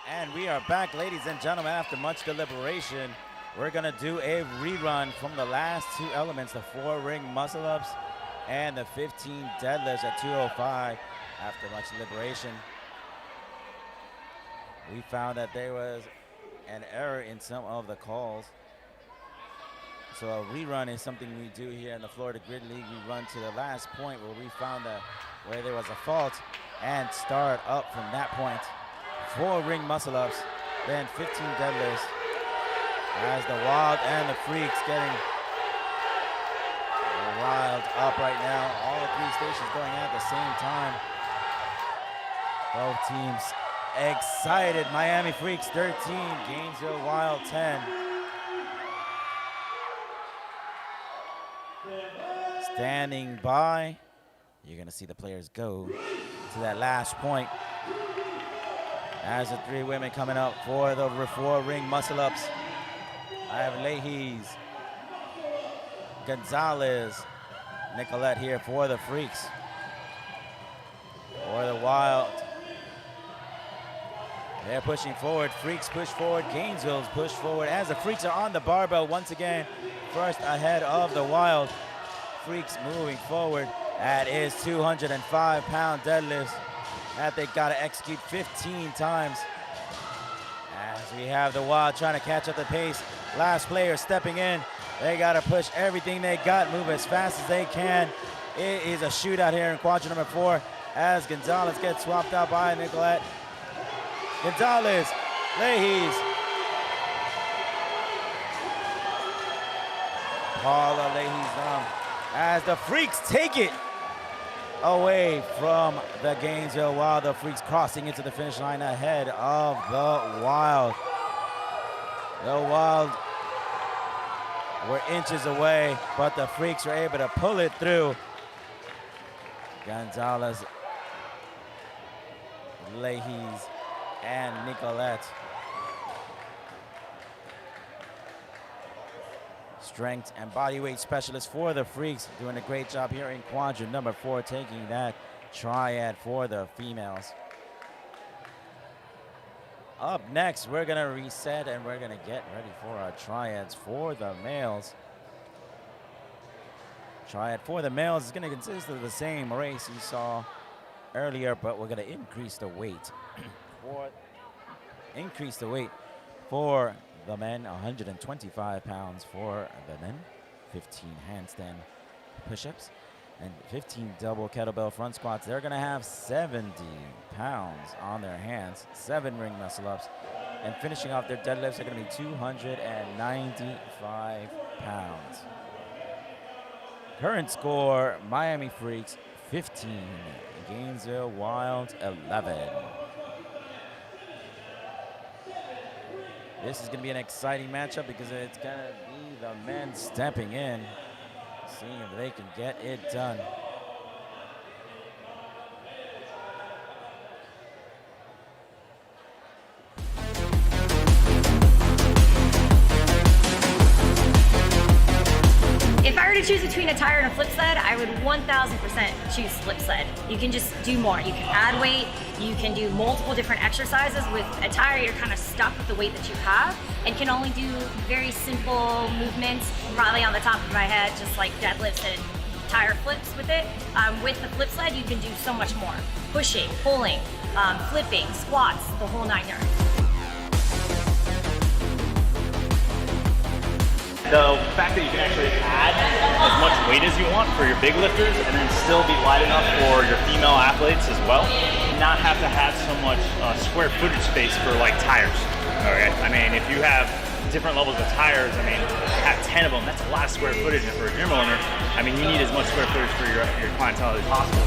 And we are back, ladies and gentlemen, after much deliberation. We're gonna do a rerun from the last two elements, the 4 ring muscle ups and the 15 deadlifts at 205. After much deliberation, we found that there was an error in some of the calls. So a rerun is something we do here in the Florida Grid League. We run to the last point where we found where there was a fault and start up from that point. 4 ring muscle ups, then 15 deadlifts. As the Wild and the Freaks getting riled up right now. All 3 stations going at the same time. Both teams excited. Miami Freaks 13, Gainesville Wild 10. Standing by, you're gonna see the players go to that last point. As the 3 women coming up for the 4 ring muscle ups. I have Leahy's, Gonzalez, Nicolette here for the Freaks. For the Wild, they're pushing forward. Freaks push forward, Gainesville's push forward as the Freaks are on the barbell once again. First ahead of the Wild. Freaks moving forward. That is 205-pound deadlifts that they gotta execute 15 times. As we have the Wild trying to catch up the pace. Last player stepping in. They gotta push everything they got, move as fast as they can. It is a shootout here in quadrant number 4 as Gonzalez gets swapped out by Nicolette. Gonzalez, Leahy's. Paula Leahy's down. As the Freaks take it away from the Gainesville Wild. The Freaks crossing into the finish line ahead of the Wild. The Wild were inches away, but the Freaks were able to pull it through. Gonzalez, Leahy's, and Nicolette. Strength and bodyweight specialist for the Freaks, doing a great job here in quadrant number 4, taking that triad for the females. Up next, we're gonna reset and we're gonna get ready for our triads for the males. Triad for the males is gonna consist of the same race you saw earlier, but we're gonna increase the weight. Increase the weight for the men, 125 pounds for the men, 15 handstand push-ups, and 15 double kettlebell front squats. They're gonna have 70 pounds on their hands, 7 ring muscle-ups, and finishing off their deadlifts are gonna be 295 pounds. Current score, Miami Freaks 15, Gainesville Wild 11. This is going to be an exciting matchup because it's going to be the men stepping in, seeing if they can get it done. If I were to choose between a tire and a Flipsled, I would 1000% choose Flipsled. You can just do more. You can add weight, you can do multiple different exercises. With a tire, you're kind of stuck with the weight that you have and can only do very simple movements, probably on the top of my head, just like deadlifts and tire flips with it. With the Flipsled, you can do so much more. Pushing, pulling, flipping, squats, the whole 9 yards. The fact that you can actually add as much weight as you want for your big lifters and then still be wide enough for your female athletes as well. Not have to have so much square footage space for like tires. Okay, I mean, if you have different levels of tires, I mean, have 10 of them, that's a lot of square footage. And for a gym owner, I mean, you need as much square footage for your clientele as possible.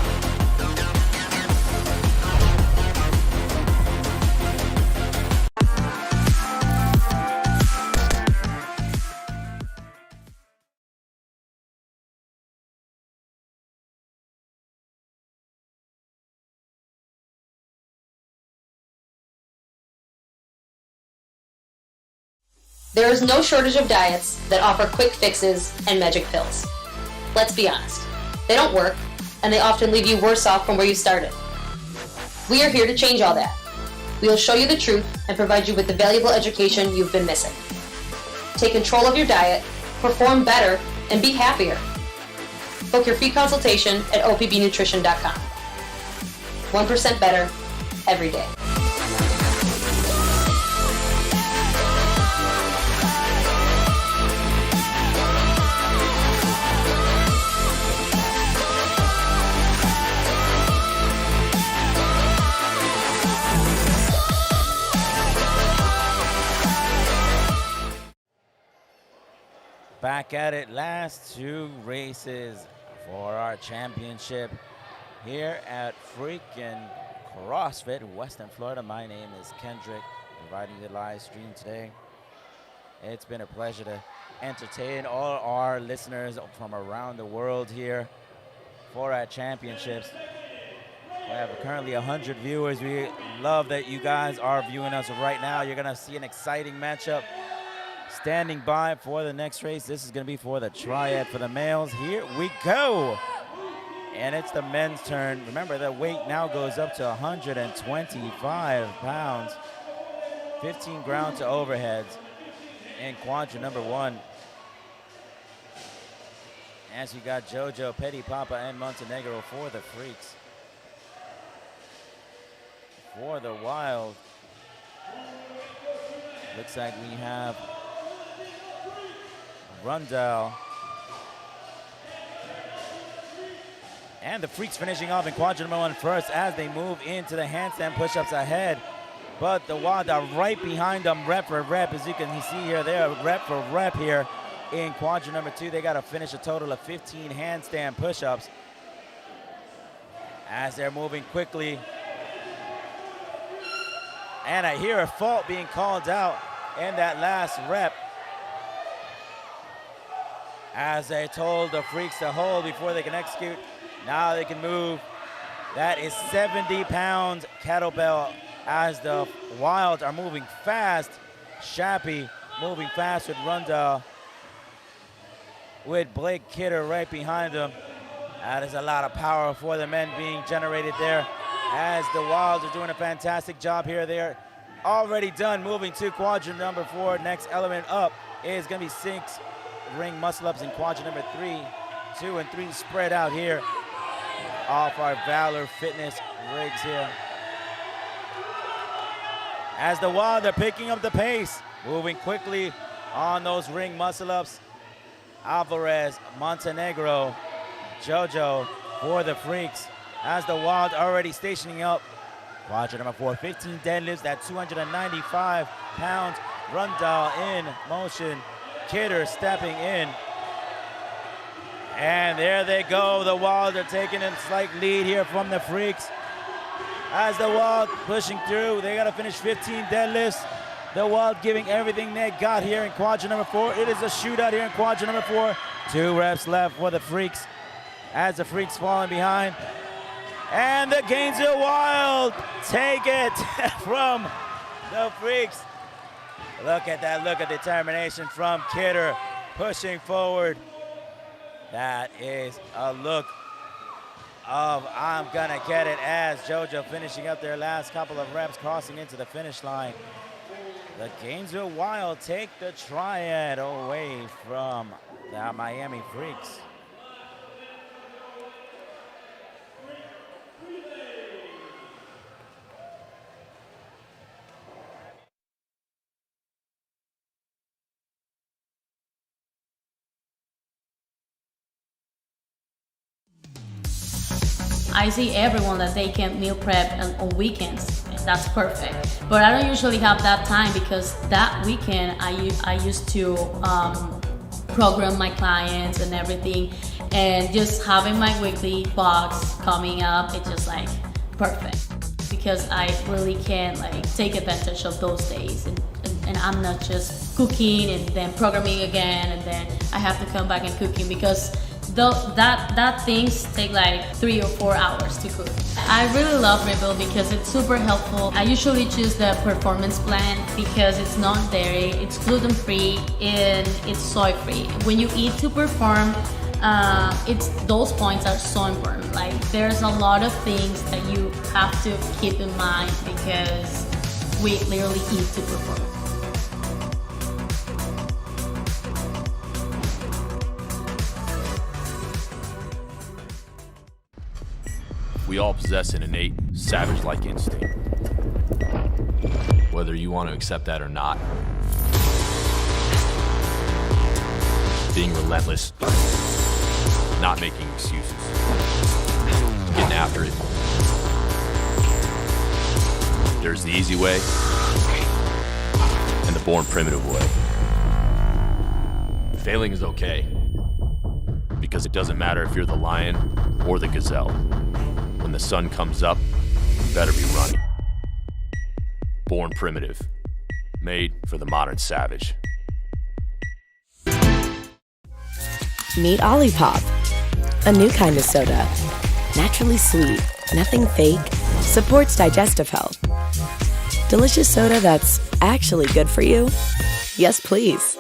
There is no shortage of diets that offer quick fixes and magic pills. Let's be honest, they don't work, and they often leave you worse off from where you started. We are here to change all that. We will show you the truth and provide you with the valuable education you've been missing. Take control of your diet, perform better, and be happier. Book your free consultation at opbnutrition.com. 1% better every day. Back at it, last 2 races for our championship here at freaking CrossFit Western Florida. My name is Kendrick, providing the live stream today. It's been a pleasure to entertain all our listeners from around the world here for our championships. We have currently 100 viewers. We love that you guys are viewing us right now. You're gonna see an exciting matchup. Standing by for the next race. This is going to be for the Triad for the males. Here we go. And it's the men's turn. Remember, the weight now goes up to 125 pounds. 15 ground to overheads in quadrant number 1. As you got JoJo, Petit Papa, and Montenegro for the freaks. For the wild, looks like we have Rundell. And the freaks finishing off in quadrant number 1 first as they move into the handstand push-ups ahead. But the wild are right behind them, rep for rep. As you can see here, they're rep for rep here in quadrant number 2. They got to finish a total of 15 handstand push-ups as they're moving quickly. And I hear a fault being called out in that last rep, as they told the freaks to hold before they can execute. Now they can move. That is 70 pounds kettlebell as the wilds are moving fast. Shappy moving fast with Rundell, with Blake Kidder right behind them. That is a lot of power for the men being generated there, as the wilds are doing a fantastic job here. They're already done moving to quadrant number 4. Next element up is going to be 6 ring muscle-ups in quadrant number 3. 2 and 3 spread out here off our Valor fitness rigs here. As the wild are picking up the pace, moving quickly on those ring muscle-ups. Alvarez, Montenegro, JoJo for the freaks, as the wild already stationing up. Quadrant number 4, 15 deadlifts at 295 pounds. Rundell in motion. Kidder stepping in. And there they go. The Wild are taking a slight lead here from the freaks. As the Wild pushing through, they got to finish 15 deadlifts. The Wild giving everything they got here in quadrant number 4. It is a shootout here in quadrant number 4. 2 reps left for the freaks, as the freaks falling behind. And the Gainesville Wild take it from the freaks. Look at that look of determination from Kidder, pushing forward. That is a look of I'm gonna get it, as JoJo finishing up their last couple of reps, crossing into the finish line. The Gainesville Wild take the Triad away from the Miami Freaks. I see everyone that they can meal prep on weekends. That's perfect. But I don't usually have that time, because that weekend I used to program my clients and everything, and just having my weekly box coming up, it's just like perfect, because I really can like take advantage of those days, and I'm not just cooking and then programming again, and then I have to come back and cooking, because that things take like 3 or 4 hours to cook. I really love Rebuild because it's super helpful. I usually choose the performance plan because it's non-dairy, it's gluten-free, and it's soy-free. When you eat to perform, those points are so important. Like, there's a lot of things that you have to keep in mind because we literally eat to perform. We We all possess an innate, savage-like instinct. Whether you want to accept that or not. Being relentless, not making excuses, getting after it. There's the easy way and the born primitive way. Failing is okay, because it doesn't matter if you're the lion or the gazelle. When the sun comes up, you better be running. Born primitive, made for the modern savage. Meet Olipop, a new kind of soda. Naturally sweet, nothing fake, supports digestive health. Delicious soda that's actually good for you? Yes, please.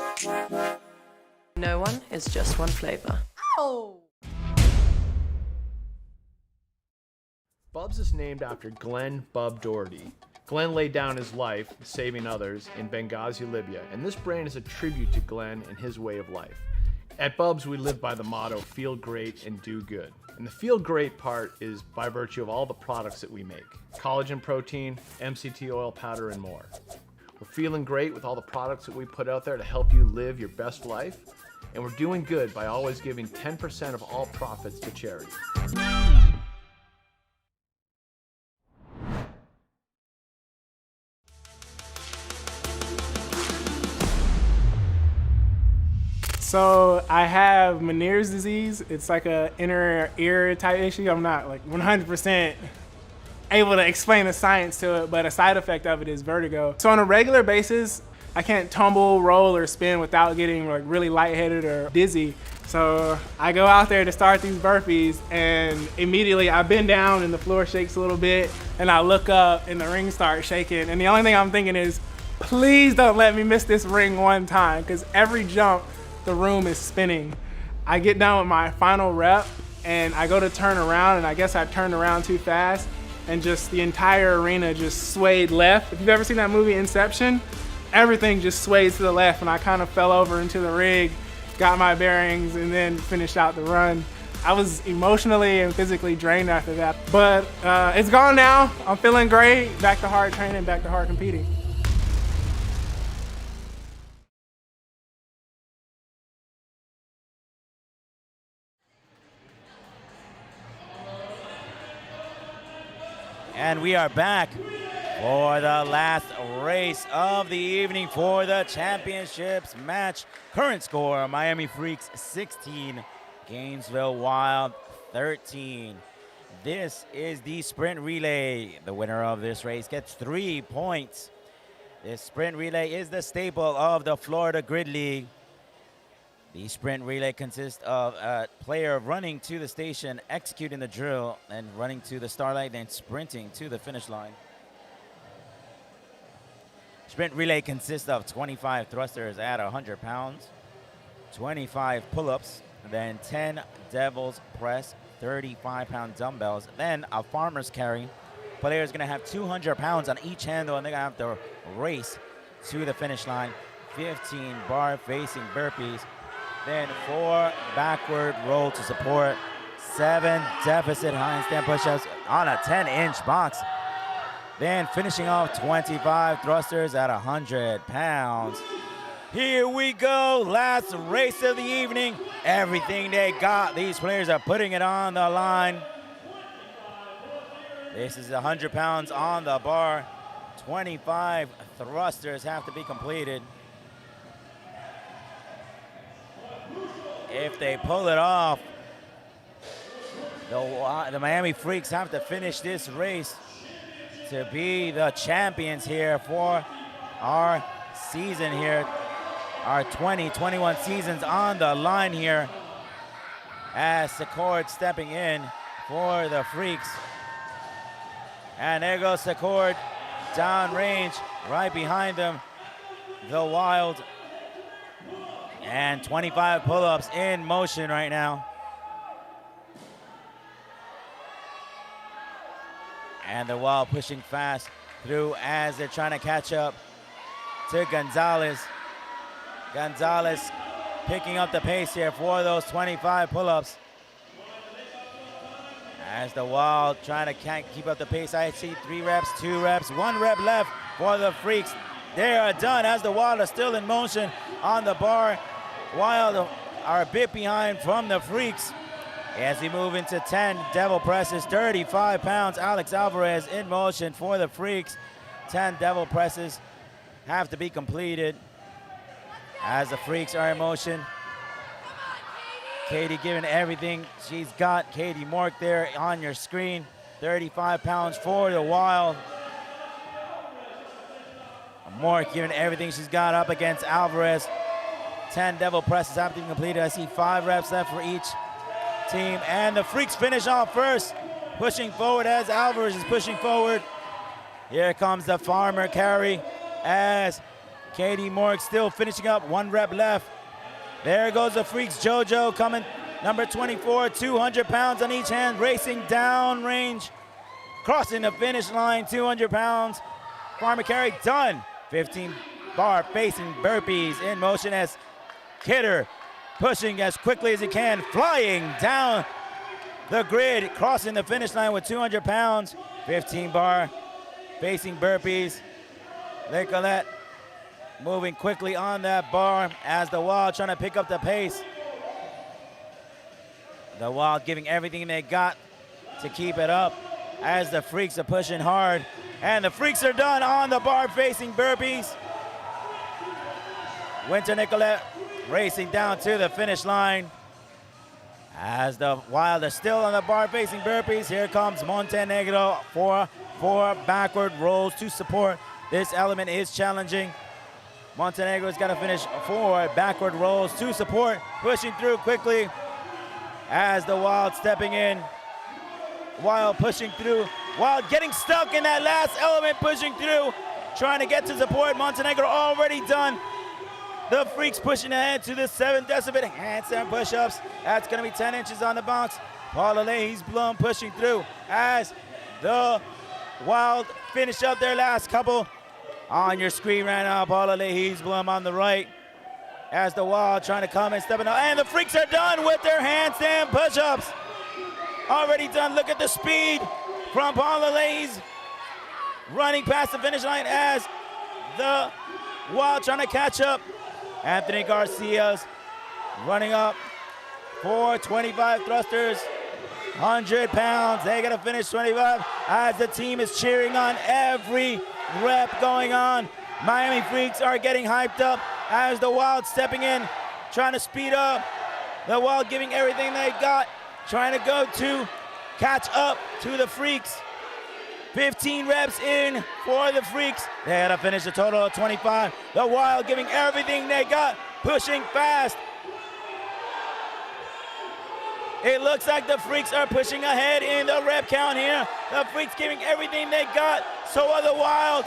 No one is just one flavor. Bubs is named after Glenn "Bub" Doherty. Glenn laid down his life saving others in Benghazi, Libya, and this brand is a tribute to Glenn and his way of life. At Bubs, we live by the motto, feel great and do good. And the feel great part is by virtue of all the products that we make. Collagen protein, MCT oil powder, and more. We're feeling great with all the products that we put out there to help you live your best life. And we're doing good by always giving 10% of all profits to charity. So I have Meniere's disease. It's like a inner ear type issue. I'm not like 100% able to explain the science to it, but a side effect of it is vertigo. So on a regular basis, I can't tumble, roll, or spin without getting like really lightheaded or dizzy. So I go out there to start these burpees, and immediately I bend down and the floor shakes a little bit, and I look up and the ring starts shaking. And the only thing I'm thinking is, please don't let me miss this ring one time, because every jump, the room is spinning. I get done with my final rep and I go to turn around, and I guess I turned around too fast, and just the entire arena just swayed left. If you've ever seen that movie Inception, everything just swayed to the left, and I kind of fell over into the rig, got my bearings, and then finished out the run. I was emotionally and physically drained after that, but it's gone now. I'm feeling great, back to hard training, back to hard competing. And we are back for the last race of the evening for the championships match. Current score, Miami Freaks 16, Gainesville Wild 13. This is the sprint relay. The winner of this race gets 3 points. This sprint relay is the staple of the Florida Grid League. The sprint relay consists of a player running to the station, executing the drill, and running to the starlight, then sprinting to the finish line. Sprint relay consists of 25 thrusters at 100 pounds, 25 pull-ups, then 10 devil's press, 35-pound dumbbells, then a farmer's carry. Player is going to have 200 pounds on each handle, and they're going to have to race to the finish line. 15 bar-facing burpees, then 4 backward roll to support, 7 deficit handstand push-ups on a 10-inch box. Then finishing off 25 thrusters at 100 pounds. Here we go, last race of the evening. Everything they got, these players are putting it on the line. This is 100 pounds on the bar. 25 thrusters have to be completed. If they pull it off, the Miami Freaks have to finish this race to be the champions here for our season here. Our 2021 season's on the line here as Secord stepping in for the Freaks. And there goes Secord down range, right behind them, the Wild. And 25 pull-ups in motion right now. And the Wild pushing fast through as they're trying to catch up to Gonzalez. Gonzalez picking up the pace here for those 25 pull-ups. As the Wild can't keep up the pace. I see 3 reps, 2 reps, 1 rep left for the Freaks. They are done as the Wild are still in motion on the bar. Wild are a bit behind from the Freaks as they move into 10 devil presses, 35 pounds. Alex Alvarez in motion for the Freaks. 10 devil presses have to be completed as the Freaks are in motion. Katie giving everything she's got. Katie Mork there on your screen. 35 pounds for the Wild. Mork giving everything she's got up against Alvarez. 10 devil presses have to be completed. I see 5 reps left for each team. And the Freaks finish off first, pushing forward as Alvarez is pushing forward. Here comes the farmer carry as Katie Mork still finishing up. 1 rep left. There goes the Freaks. JoJo coming, number 24, 200 pounds on each hand, racing down range, crossing the finish line, 200 pounds. Farmer carry done. 15 bar facing burpees in motion as Kidder pushing as quickly as he can, flying down the grid, crossing the finish line with 200 pounds. 15 bar facing burpees. Nicolette moving quickly on that bar as the Wild trying to pick up the pace. The Wild giving everything they got to keep it up as the Freaks are pushing hard. And the Freaks are done on the bar facing burpees. Winter Nicolette racing down to the finish line. As the Wild are still on the bar facing burpees, here comes Montenegro for 4 backward rolls to support. This element is challenging. Montenegro's got to finish 4 backward rolls to support, pushing through quickly as the Wild stepping in. Wild pushing through. Wild getting stuck in that last element, pushing through, trying to get to support. Montenegro already done. The Freaks pushing ahead to the 7 decibel handstand push-ups. That's going to be 10 inches on the box. Paula Leahy's Bloom pushing through as the Wild finish up their last couple. On your screen right now, Paula Leahy's Bloom on the right as the Wild trying to come and step in. And the Freaks are done with their handstand push-ups. Already done. Look at the speed from Paula Leahy's running past the finish line as the Wild trying to catch up. Anthony Garcia's running up for 25 thrusters, 100 pounds. They got to finish 25 as the team is cheering on every rep going on. Miami Freaks are getting hyped up as the Wild stepping in, trying to speed up. The Wild giving everything they got, trying to go to catch up to the Freaks. 15 reps in for the Freaks. They had to finish a total of 25. The Wild giving everything they got, pushing fast. It looks like the Freaks are pushing ahead in the rep count here. The Freaks giving everything they got, so are the Wild.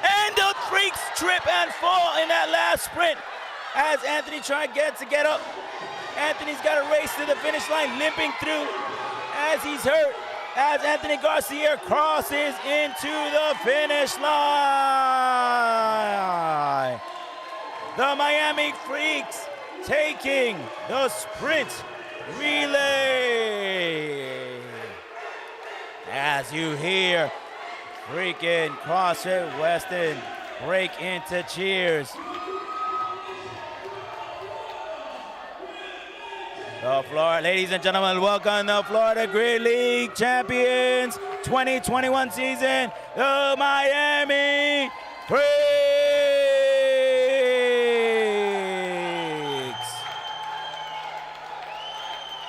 And the Freaks trip and fall in that last sprint as Anthony trying to get up. Anthony's got to race to the finish line, limping through as he's hurt. As Anthony Garcia crosses into the finish line. The Miami Freaks taking the sprint relay. As you hear freaking CrossFit Weston break into cheers. The Florida, ladies and gentlemen, welcome the Florida Grid League champions 2021 season, the Miami Freaks.